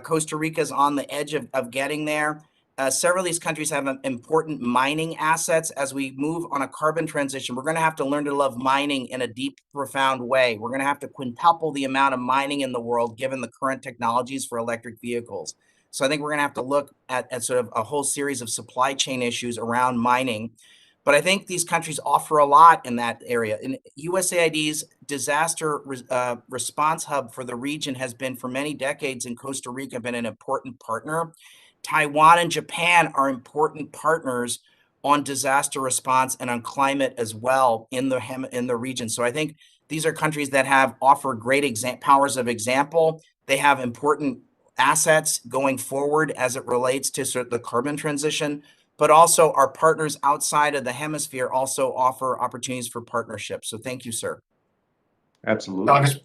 Costa Rica is on the edge of getting there. Several of these countries have important mining assets. As we move on a carbon transition, we're going to have to learn to love mining in a deep, profound way. We're going to have to quintuple the amount of mining in the world, given the current technologies for electric vehicles. So I think we're going to have to look at sort of a whole series of supply chain issues around mining. But I think these countries offer a lot in that area. And USAID's disaster response hub for the region has been for many decades in Costa Rica been an important partner. Taiwan and Japan are important partners on disaster response and on climate as well in the region. So I think these are countries that offer great powers of example. They have important assets going forward as it relates to sort of the carbon transition, but also our partners outside of the hemisphere also offer opportunities for partnership. So thank you, sir. Absolutely.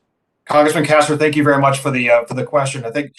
Congressman Castro, thank you very much for the question. I think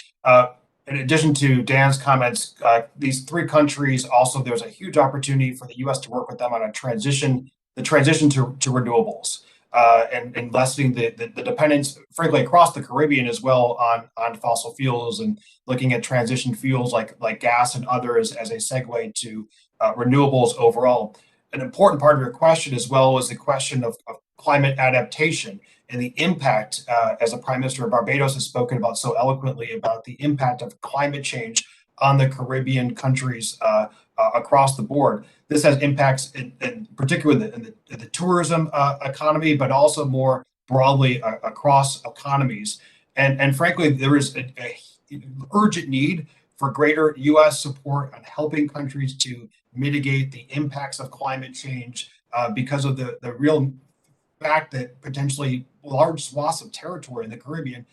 in addition to Dan's comments, these three countries also, there's a huge opportunity for the U.S. to work with them on the transition to renewables. And lessening the dependence, frankly, across the Caribbean as well on fossil fuels, and looking at transition fuels like gas and others as a segue to renewables overall. an important part of your question, as well as the question of climate adaptation and the impact, as the Prime Minister of Barbados has spoken about so eloquently, about the impact of climate change on the Caribbean countries across the board. This has impacts in particular in the tourism economy, but also more broadly across economies. And frankly, there is a urgent need for greater U.S. support on helping countries to mitigate the impacts of climate change because of the real fact that potentially large swaths of territory in the Caribbean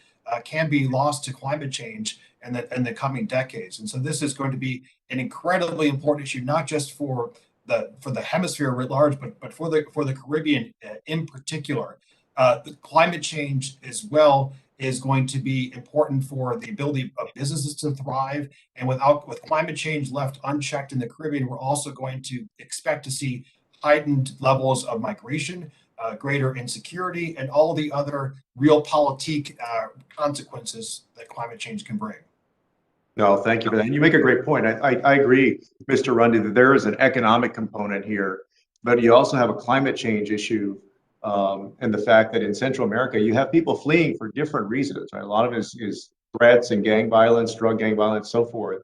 can be lost to climate change in the coming decades. And so this is going to be an incredibly important issue, not just for the hemisphere writ large, but for the Caribbean in particular. The climate change as well is going to be important for the ability of businesses to thrive. And with climate change left unchecked in the Caribbean, we're also going to expect to see heightened levels of migration, greater insecurity, and all the other realpolitik consequences that climate change can bring. No, thank you for that. And you make a great point. I agree, Mr. Rundy, that there is an economic component here, but you also have a climate change issue. And the fact that in Central America, you have people fleeing for different reasons, right? A lot of it is threats and gang violence, drug gang violence, so forth,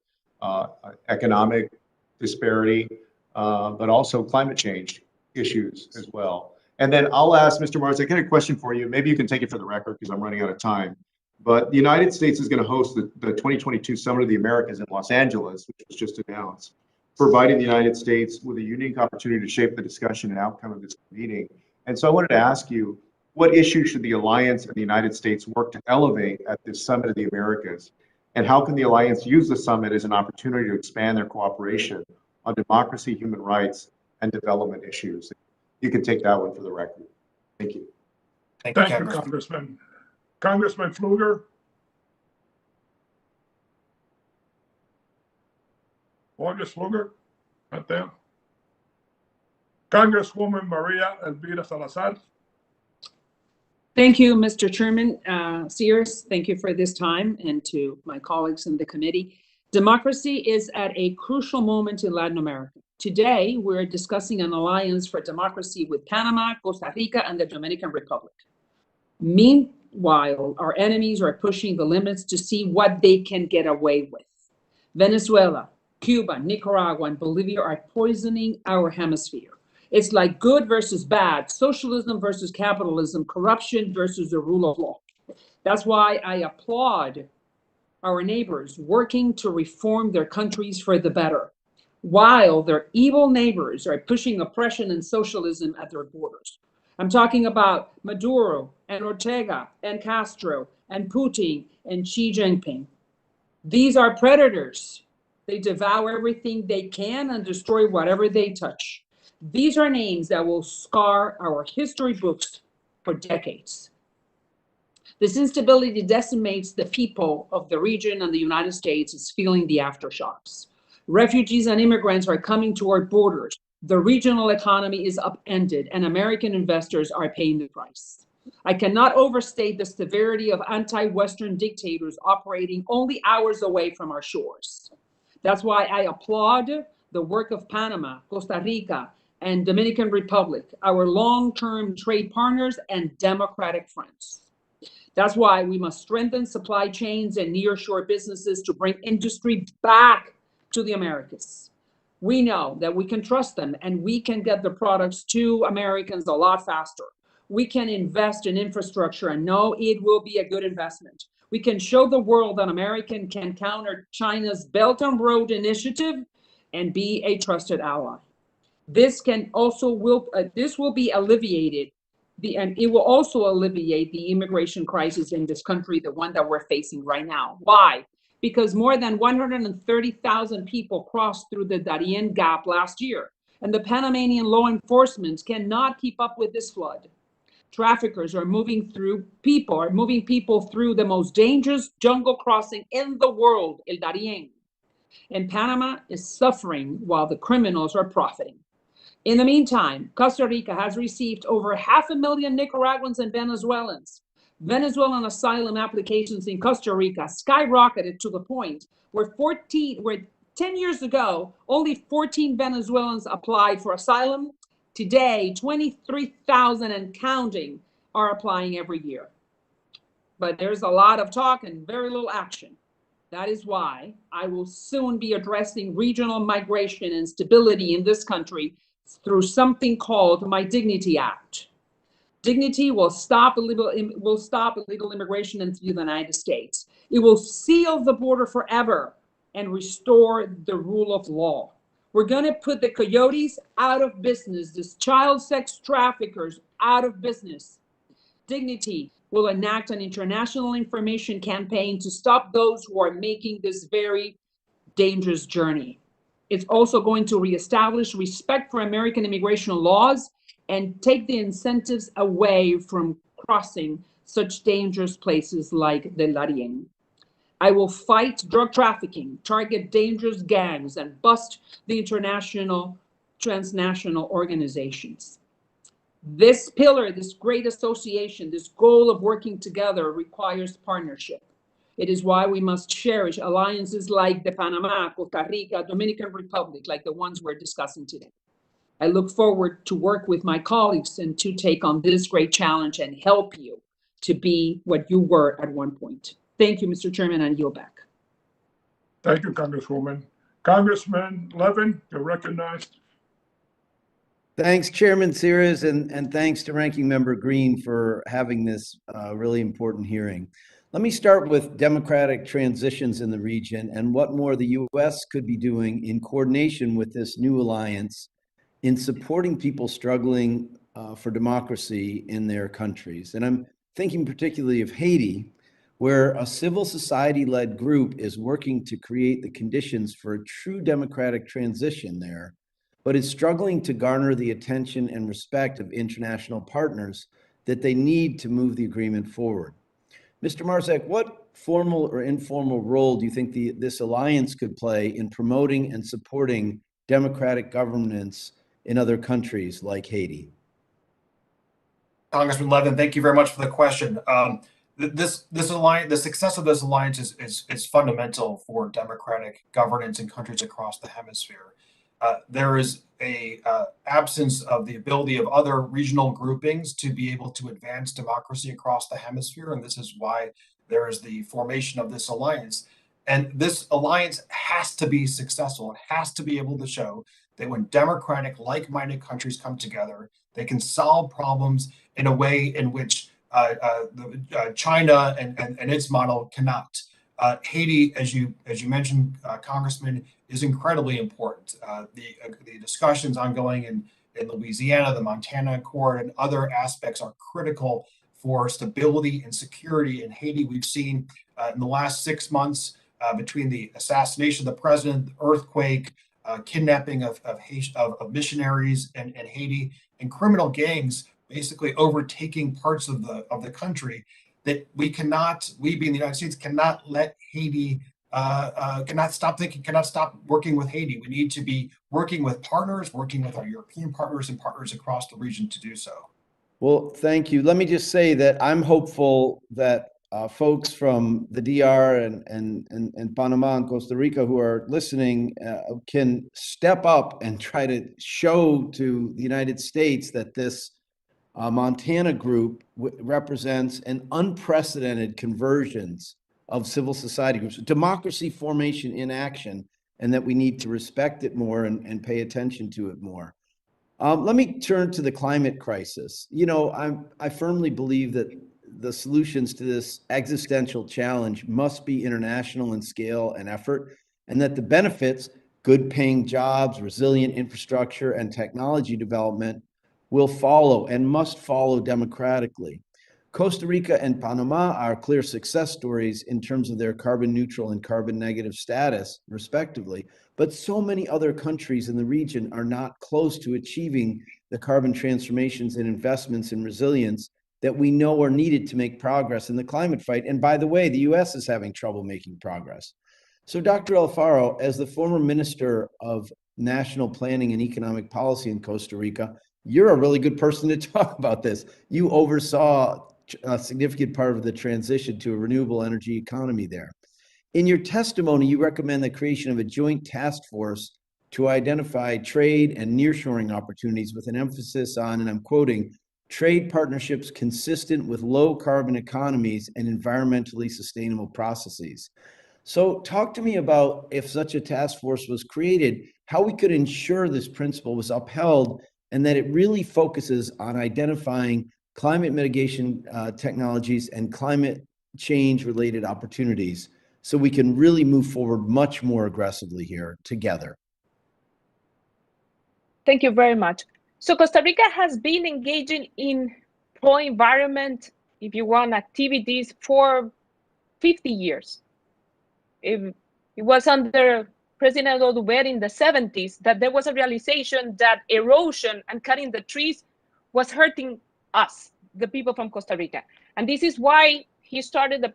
economic disparity, but also climate change issues as well. And then I'll ask Mr. Mars, I got a question for you. Maybe you can take it for the record because I'm running out of time. But the United States is going to host the 2022 Summit of the Americas in Los Angeles, which was just announced, providing the United States with a unique opportunity to shape the discussion and outcome of this meeting. And so I wanted to ask you, what issues should the Alliance and the United States work to elevate at this Summit of the Americas? And how can the Alliance use the summit as an opportunity to expand their cooperation on democracy, human rights, and development issues? You can take that one for the record. Thank you. Thank you, Congressman. Congressman Pfluger. August Pfluger, right there. Congresswoman Maria Elvira Salazar. Thank you, Mr. Chairman. Sears, thank you for this time, and to my colleagues in the committee. Democracy is at a crucial moment in Latin America. Today, we're discussing an alliance for democracy with Panama, Costa Rica, and the Dominican Republic. Meanwhile, our enemies are pushing the limits to see what they can get away with. Venezuela, Cuba, Nicaragua, and Bolivia are poisoning our hemisphere. It's like good versus bad, socialism versus capitalism, corruption versus the rule of law. That's why I applaud our neighbors working to reform their countries for the better, while their evil neighbors are pushing oppression and socialism at their borders. I'm talking about Maduro and Ortega and Castro and Putin and Xi Jinping. These are predators. They devour everything they can and destroy whatever they touch. These are names that will scar our history books for decades. This instability decimates the people of the region, and the United States is feeling the aftershocks. Refugees and immigrants are coming to our borders. The regional economy is upended, and American investors are paying the price. I cannot overstate the severity of anti-Western dictators operating only hours away from our shores. That's why I applaud the work of Panama, Costa Rica, and Dominican Republic, our long-term trade partners and democratic friends. That's why we must strengthen supply chains and nearshore businesses to bring industry back to the Americas. We know that we can trust them, and we can get the products to Americans a lot faster. We can invest in infrastructure and know it will be a good investment. We can show the world that America can counter China's Belt and Road Initiative and be a trusted ally. This will be alleviated, and it will also alleviate the immigration crisis in this country, the one that we're facing right now. Why? Because more than 130,000 people crossed through the Darien Gap last year, and the Panamanian law enforcement cannot keep up with this flood. Traffickers are moving people through the most dangerous jungle crossing in the world, El Darien. And Panama is suffering while the criminals are profiting. In the meantime, Costa Rica has received over 500,000 Nicaraguans and Venezuelans. Venezuelan asylum applications in Costa Rica skyrocketed to the point where 10 years ago, only 14 Venezuelans applied for asylum. Today, 23,000 and counting are applying every year. But there's a lot of talk and very little action. That is why I will soon be addressing regional migration and stability in this country through something called my Dignity Act. Dignity will stop illegal immigration into the United States. It will seal the border forever and restore the rule of law. We're going to put the coyotes out of business, these child sex traffickers out of business. Dignity will enact an international information campaign to stop those who are making this very dangerous journey. It's also going to reestablish respect for American immigration laws and take the incentives away from crossing such dangerous places like the Darién. I will fight drug trafficking, target dangerous gangs, and bust the international, transnational organizations. This pillar, this great association, this goal of working together requires partnership. It is why we must cherish alliances like the Panama, Costa Rica, Dominican Republic, like the ones we're discussing today. I look forward to work with my colleagues and to take on this great challenge and help you to be what you were at one point. Thank you, Mr. Chairman, and yield back. Thank you, Congresswoman. Congressman Levin, you're recognized. Thanks, Chairman Sears, and thanks to Ranking Member Green for having this really important hearing. Let me start with democratic transitions in the region and what more the U.S. could be doing in coordination with this new alliance in supporting people struggling for democracy in their countries. And I'm thinking particularly of Haiti, where a civil society-led group is working to create the conditions for a true democratic transition there, but is struggling to garner the attention and respect of international partners that they need to move the agreement forward. Mr. Marzak, what formal or informal role do you think this alliance could play in promoting and supporting democratic governance in other countries like Haiti? Congressman Levin, thank you very much for the question. This alliance, the success of this alliance is fundamental for democratic governance in countries across the hemisphere. There is a absence of the ability of other regional groupings to be able to advance democracy across the hemisphere, and this is why there is the formation of this alliance. And this alliance has to be successful. It has to be able to show that when democratic, like-minded countries come together, they can solve problems in a way in which China and its model cannot. Haiti, as you mentioned, Congressman, is incredibly important. The discussions ongoing in Louisiana, the Montana Accord, and other aspects are critical for stability and security in Haiti. We've seen in the last 6 months between the assassination of the president, the earthquake, kidnapping of missionaries in Haiti, and criminal gangs basically overtaking parts of the country, that we being the United States, cannot let Haiti, cannot stop working with Haiti. We need to be working with partners, working with our European partners and partners across the region to do so. Well, thank you. Let me just say that I'm hopeful that folks from the DR and Panama and Costa Rica who are listening can step up and try to show to the United States that this Montana group represents an unprecedented convergence of civil society groups, democracy formation in action, and that we need to respect it more and pay attention to it more. Let me turn to the climate crisis. You know, I firmly believe that the solutions to this existential challenge must be international in scale and effort, and that the benefits, good paying jobs, resilient infrastructure, and technology development will follow and must follow democratically. Costa Rica and Panama are clear success stories in terms of their carbon neutral and carbon negative status, respectively, but so many other countries in the region are not close to achieving the carbon transformations and investments in resilience that we know are needed to make progress in the climate fight. And by the way, the US is having trouble making progress. So Dr. Alfaro, as the former Minister of National Planning and Economic Policy in Costa Rica, you're a really good person to talk about this. You oversaw a significant part of the transition to a renewable energy economy there. In your testimony, you recommend the creation of a joint task force to identify trade and nearshoring opportunities with an emphasis on, and I'm quoting, trade partnerships consistent with low carbon economies and environmentally sustainable processes. So talk to me about, if such a task force was created, how we could ensure this principle was upheld and that it really focuses on identifying climate mitigation technologies and climate change related opportunities so we can really move forward much more aggressively here together. Thank you very much. So Costa Rica has been engaging in pro-environment, if you want, activities for 50 years. It was under President Oduber in the 70s that there was a realization that erosion and cutting the trees was hurting us, the people from Costa Rica. And this is why he started the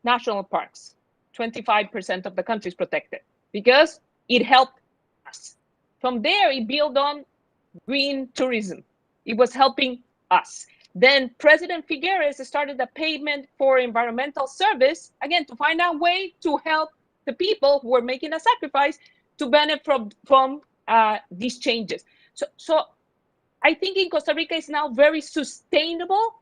national parks. 25% of the country is protected because it helped us. From there, it built on green tourism. It was helping us. Then President Figueres started a payment for environmental service, again, to find a way to help the people who were making a sacrifice to benefit from these changes. So I think in Costa Rica it's now very sustainable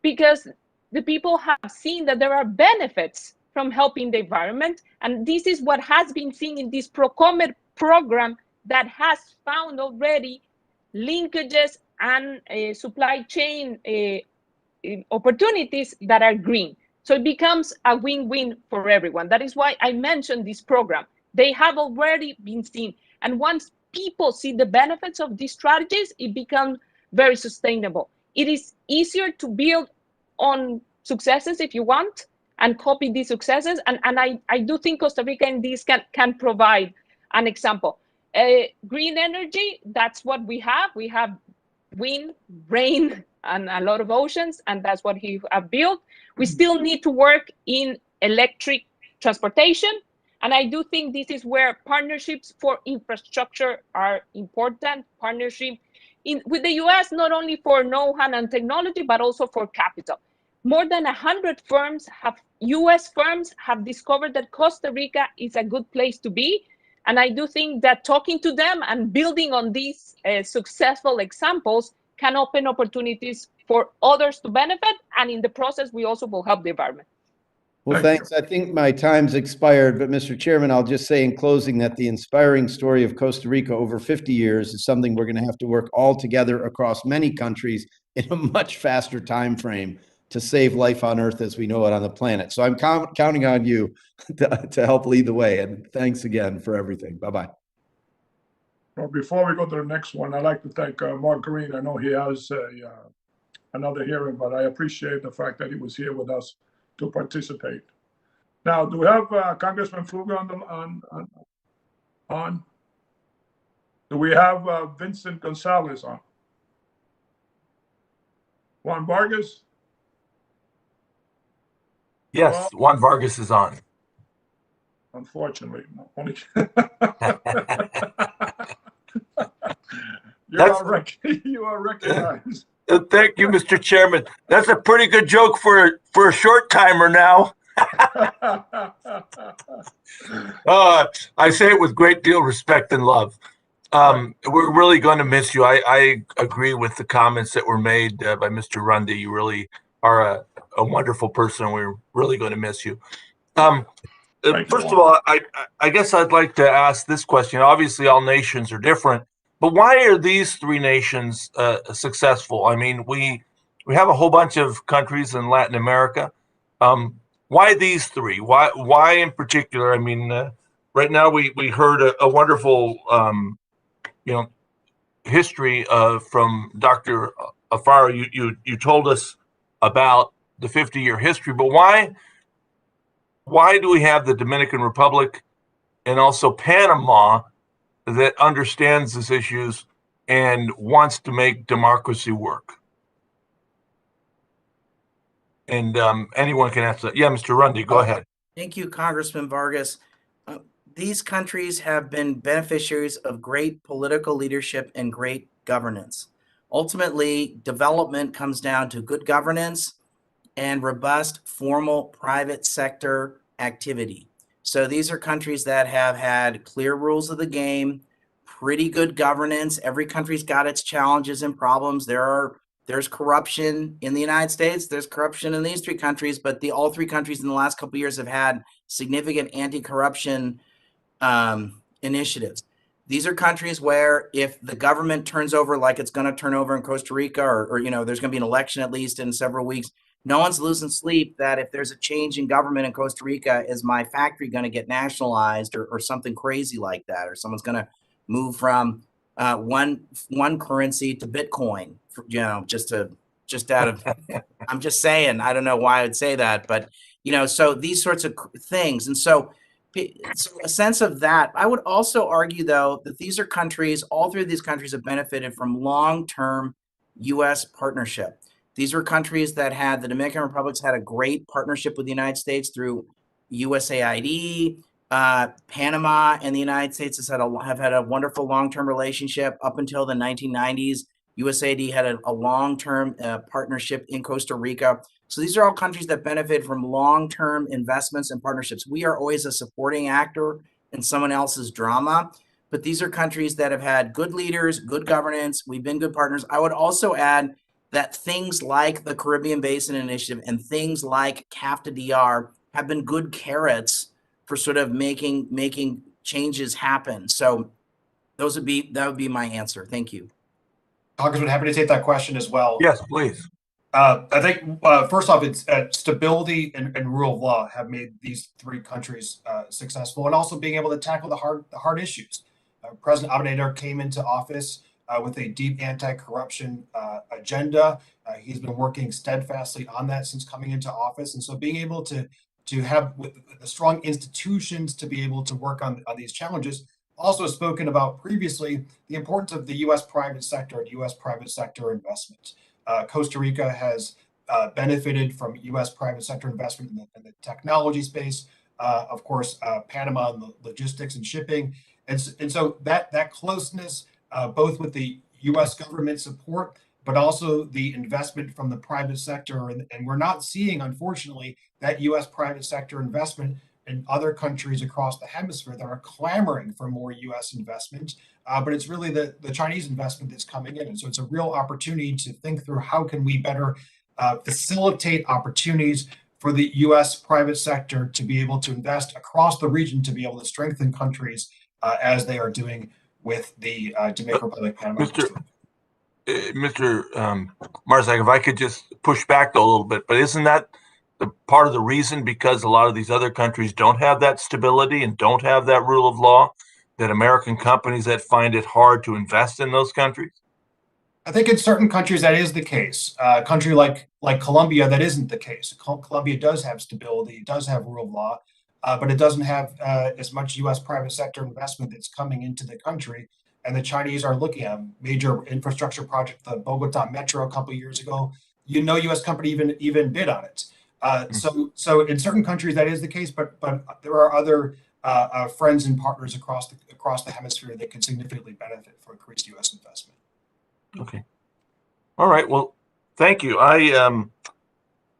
because the people have seen that there are benefits from helping the environment. And this is what has been seen in this PROCOMET program that has found already linkages and supply chain opportunities that are green. So it becomes a win-win for everyone. That is why I mentioned this program. They have already been seen. And once people see the benefits of these strategies, it becomes very sustainable. It is easier to build on successes if you want and copy these successes. And I do think Costa Rica in this can provide an example. Green energy, that's what we have. We have wind, rain, and a lot of oceans, and that's what he have built. We still need to work in electric transportation, and I do think this is where partnerships for infrastructure are important. Partnership with the US, not only for know-how and technology, but also for capital. More than 100 US firms have discovered that Costa Rica is a good place to be. And I do think that talking to them and building on these successful examples can open opportunities for others to benefit. And in the process, we also will help the environment. Well, thanks. I think my time's expired, but Mr. Chairman, I'll just say in closing that the inspiring story of Costa Rica over 50 years is something we're going to have to work all together across many countries in a much faster time frame to save life on Earth as we know it on the planet. So I'm counting on you to help lead the way. And thanks again for everything. Bye-bye. Well, before we go to the next one, I'd like to thank Mark Green. I know he has another hearing, but I appreciate the fact that he was here with us to participate. Now, do we have Congressman Fuga on? Do we have Vincent Gonzalez on? Juan Vargas? Yes, Juan Vargas is on. Unfortunately, only you are recognized. Thank you, Mr. Chairman. That's a pretty good joke for a short timer now. I say it with great deal of respect and love. We're really going to miss you. I agree with the comments that were made by Mr. Rundy. You really are a wonderful person. We're really going to miss you. First of all, I guess I'd like to ask this question. Obviously, all nations are different, but why are these three nations successful? I mean, we have a whole bunch of countries in Latin America. Why these three? Why in particular? I mean, right now we heard a wonderful, history from Dr. Alfaro. You told us about the 50-year history, but why do we have the Dominican Republic and also Panama that understands these issues and wants to make democracy work? And anyone can answer that. Yeah, Mr. Rundy, go ahead. Thank you, Congressman Vargas. These countries have been beneficiaries of great political leadership and great governance. Ultimately, development comes down to good governance and robust formal private sector activity. So these are countries that have had clear rules of the game, pretty good governance. Every country's got its challenges and problems. There's corruption in the United States. There's corruption in these three countries, but all three countries in the last couple of years have had significant anti-corruption initiatives. These are countries where if the government turns over like it's going to turn over in Costa Rica, or there's going to be an election at least in several weeks, no one's losing sleep that if there's a change in government in Costa Rica, is my factory going to get nationalized or something crazy like that, or someone's going to move from one currency to Bitcoin, just out of, I'm just saying, I don't know why I would say that, but so these sorts of things. And so a sense of that. I would also argue, though, that these are countries, all three of these countries have benefited from long-term U.S. partnership. These were countries that the Dominican Republic's had a great partnership with the United States through USAID. Panama and the United States have had a wonderful long-term relationship up until the 1990s. USAID had a long-term partnership in Costa Rica. So these are all countries that benefit from long-term investments and partnerships. We are always a supporting actor in someone else's drama, but these are countries that have had good leaders, good governance. We've been good partners. I would also add that things like the Caribbean Basin Initiative and things like CAFTA-DR have been good carrots for sort of making changes happen. So that would be my answer. Thank you. Congressman, happy to take that question as well. Yes, please. I think first off, it's stability and rule of law have made these three countries successful, and also being able to tackle the hard issues. President Abinader came into office with a deep anti-corruption agenda. He's been working steadfastly on that since coming into office, and so being able to have the strong institutions to be able to work on these challenges. Also spoken about previously the importance of the U.S. private sector and U.S. private sector investment. Costa Rica has benefited from U.S. private sector investment in the technology space. Of course, Panama in the logistics and shipping, and so that closeness, both with the U.S. government support, but also the investment from the private sector, and we're not seeing, unfortunately, that U.S. private sector investment in other countries across the hemisphere that are clamoring for more U.S. investment. But it's really the Chinese investment that's coming in. And so it's a real opportunity to think through how can we better facilitate opportunities for the U.S. private sector to be able to invest across the region, to be able to strengthen countries as they are doing with the Dominican Republic, Panama. Mr. Marzak, if I could just push back a little bit, but isn't that the part of the reason, because a lot of these other countries don't have that stability and don't have that rule of law, that American companies that find it hard to invest in those countries? I think in certain countries that is the case. A country like Colombia, that isn't the case. Colombia does have stability, it does have rule of law, but it doesn't have as much U.S. private sector investment that's coming into the country. And the Chinese are looking at a major infrastructure project, the Bogota Metro, a couple of years ago. U.S. company even bid on it. So in certain countries that is the case, but there are other friends and partners across the hemisphere that can significantly benefit from increased U.S. investment. Okay. All right. Well, thank you. I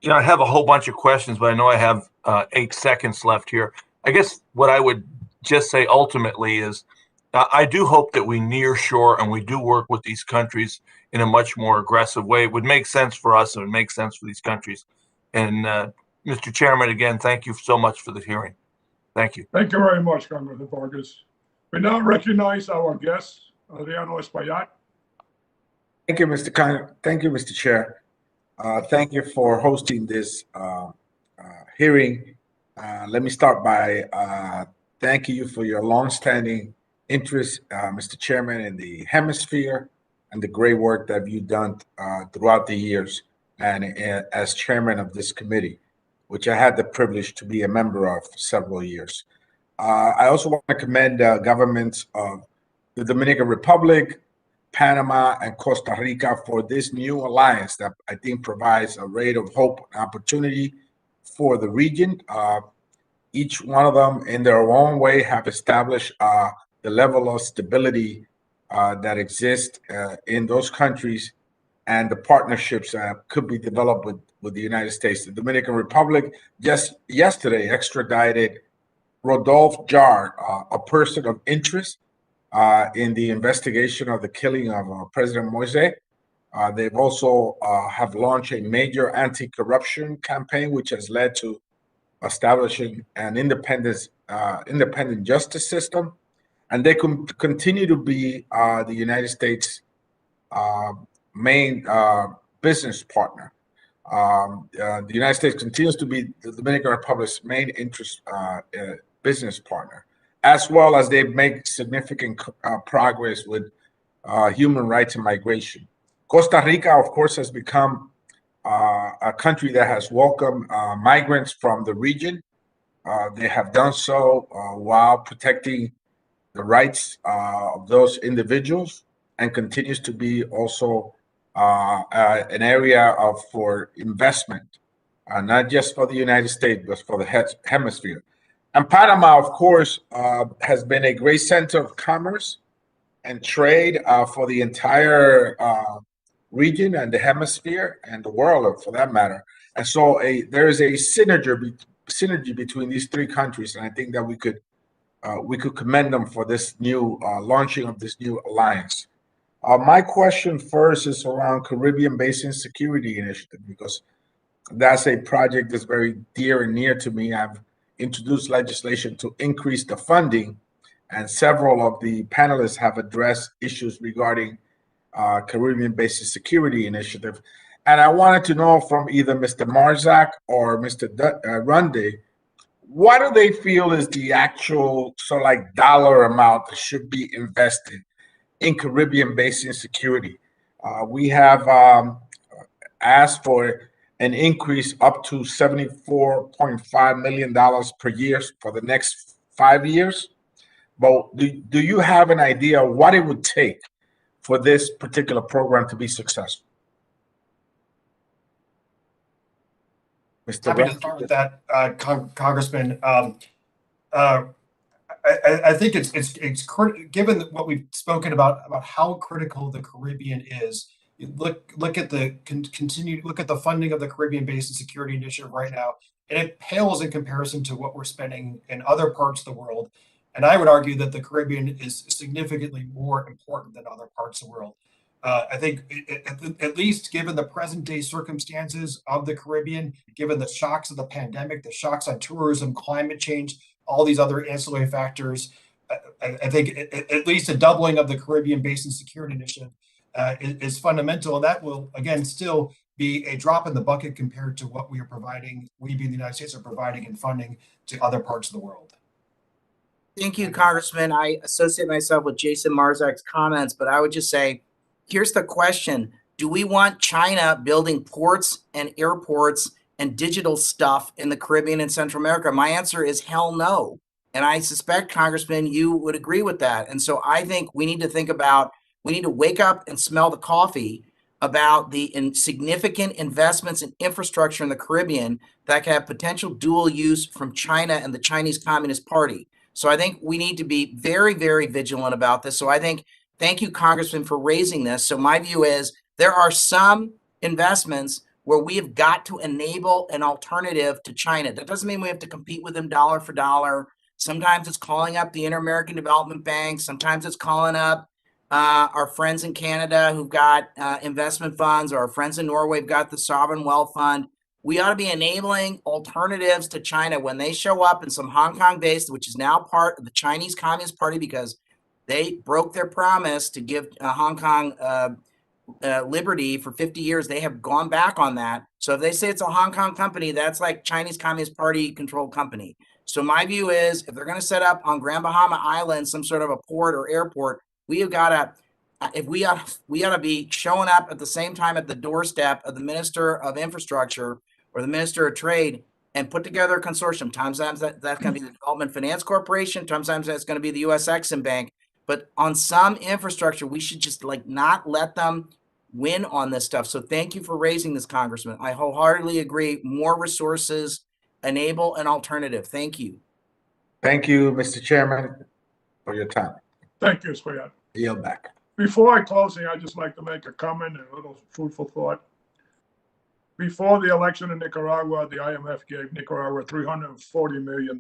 have a whole bunch of questions, but I know I have 8 seconds left here. I guess what I would just say ultimately is I do hope that we near shore and we do work with these countries in a much more aggressive way. It would make sense for us and it would make sense for these countries. And Mr. Chairman, again, thank you so much for the hearing. Thank you. Thank you very much, Congressman Vargas. We now recognize our guest, Adriano Espaillat. Thank you, Mr. Chair. Thank you for hosting this hearing. Let me start by thanking you for your longstanding interest, Mr. Chairman, in the hemisphere and the great work that you've done throughout the years, and as chairman of this committee, which I had the privilege to be a member of for several years. I also want to commend governments of the Dominican Republic, Panama, and Costa Rica for this new alliance that I think provides a ray of hope and opportunity for the region. Each one of them in their own way have established the level of stability that exists in those countries and the partnerships that could be developed with the United States. The Dominican Republic just yesterday extradited Rodolphe Jarre, a person of interest in the investigation of the killing of President Moise. They've also have launched a major anti-corruption campaign, which has led to establishing an independent justice system, and they continue to be the United States' main business partner. The United States continues to be the Dominican Republic's main interest business partner, as well as they make significant progress with human rights and migration. Costa Rica, of course, has become a country that has welcomed migrants from the region. They have done so while protecting the rights of those individuals, and continues to be also an area for investment, not just for the United States, but for the hemisphere. And Panama, of course, has been a great center of commerce and trade for the entire region and the hemisphere and the world, for that matter. And so there is a synergy between these three countries, and I think that we could commend them for this new launching of this new alliance. My question first is around Caribbean Basin Security Initiative, because that's a project that's very dear and near to me. I've introduced legislation to increase the funding, and several of the panelists have addressed issues regarding Caribbean Basin Security Initiative. And I wanted to know from either Mr. Marzak or Mr. Runde, what do they feel is the actual sort of like dollar amount that should be invested in Caribbean Basin security? We have asked for an increase up to $74.5 million per year for the next 5 years. But do you have an idea of what it would take for this particular program to be successful? Happy to start with that, Congressman. I think it's given what we've spoken about how critical the Caribbean is. You look at the funding of the Caribbean Basin Security Initiative right now, and it pales in comparison to what we're spending in other parts of the world. And I would argue that the Caribbean is significantly more important than other parts of the world. I think at least given the present day circumstances of the Caribbean, given the shocks of the pandemic, the shocks on tourism, climate change, all these other ancillary factors, I think at least a doubling of the Caribbean Basin Security Initiative is fundamental. And that will, again, still be a drop in the bucket compared to what we are providing, we being the United States are providing in funding to other parts of the world. Thank you, Congressman. I associate myself with Jason Marzak's comments, but I would just say, here's the question. Do we want China building ports and airports and digital stuff in the Caribbean and Central America? My answer is hell no. And I suspect, Congressman, you would agree with that. And so I think we need to wake up and smell the coffee about the significant investments in infrastructure in the Caribbean that can have potential dual use from China and the Chinese Communist Party. So I think we need to be very, very vigilant about this. So I think, thank you, Congressman, for raising this. So my view is there are some investments where we have got to enable an alternative to China. That doesn't mean we have to compete with them dollar for dollar. Sometimes it's calling up the Inter-American Development Bank. Sometimes it's calling up our friends in Canada who've got investment funds, or our friends in Norway have got the Sovereign Wealth Fund. We ought to be enabling alternatives to China when they show up in some Hong Kong base, which is now part of the Chinese Communist Party because they broke their promise to give Hong Kong liberty for 50 years. They have gone back on that. So if they say it's a Hong Kong company, that's like Chinese Communist Party controlled company. So my view is if they're going to set up on Grand Bahama Island some sort of a port or airport, we ought to be showing up at the same time at the doorstep of the Minister of Infrastructure or the Minister of Trade and put together a consortium. Sometimes that's going to be the Development Finance Corporation. Sometimes that's going to be the U.S. Exim Bank. But on some infrastructure, we should just not let them win on this stuff. So thank you for raising this, Congressman. I wholeheartedly agree. More resources enable an alternative. Thank you. Thank you, Mr. Chairman, for your time. Thank you, Square. Yield back. Before I close, I'd just like to make a comment and a little fruitful thought. Before the election in Nicaragua, the IMF gave Nicaragua $340 million.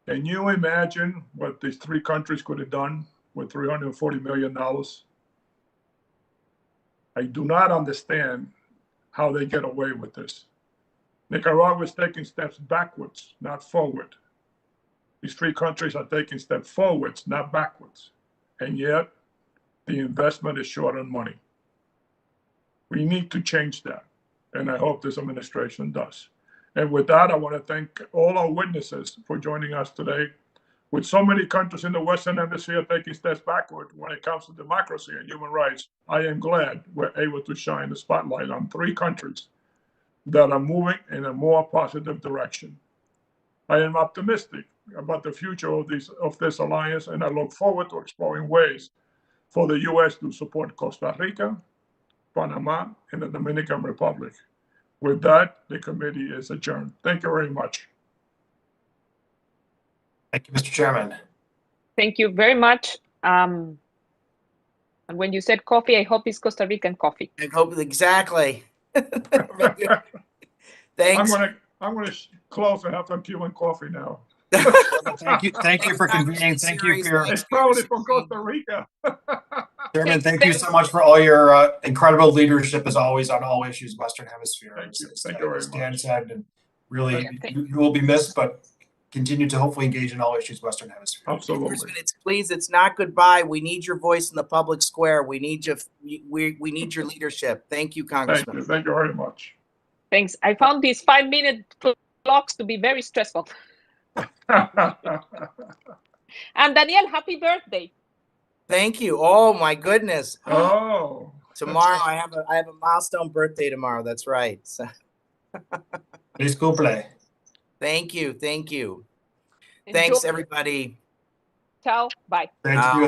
Can you imagine what these three countries could have done with $340 million? I do not understand how they get away with this. Nicaragua is taking steps backwards, not forward. These three countries are taking steps forwards, not backwards. And yet, the investment is short on money. We need to change that. And I hope this administration does. And with that, I want to thank all our witnesses for joining us today. With so many countries in the Western Hemisphere taking steps backward when it comes to democracy and human rights, I am glad we're able to shine the spotlight on three countries that are moving in a more positive direction. I am optimistic about the future of this alliance, and I look forward to exploring ways for the U.S. to support Costa Rica, Panama, and the Dominican Republic. With that, the committee is adjourned. Thank you very much. Thank you, Mr. Chairman. Thank you very much. And when you said coffee, I hope it's Costa Rican coffee. I hope exactly. Thanks. I'm gonna close and have some Cuban coffee now. Thank you for convening. Thank you for your. It's probably from Costa Rica. Chairman, thank you so much for all your incredible leadership as always on all issues Western Hemisphere. Thank you. Thank you very Dan much. said, and really, you will be missed, but continue to hopefully engage in all issues Western Hemisphere. Absolutely. It's not goodbye. We need your voice in the public square. We need you. We need your leadership. Thank you, Congressman. Thank you very much. Thanks. I found these 5-minute clocks to be very stressful. And Daniel, happy birthday. Thank you. Oh my goodness. Oh. Tomorrow I have a milestone birthday tomorrow. That's right. So. Feliz cumple. Thank you. Thank you. Enjoy. Thanks, everybody. Ciao. Bye. Thank you.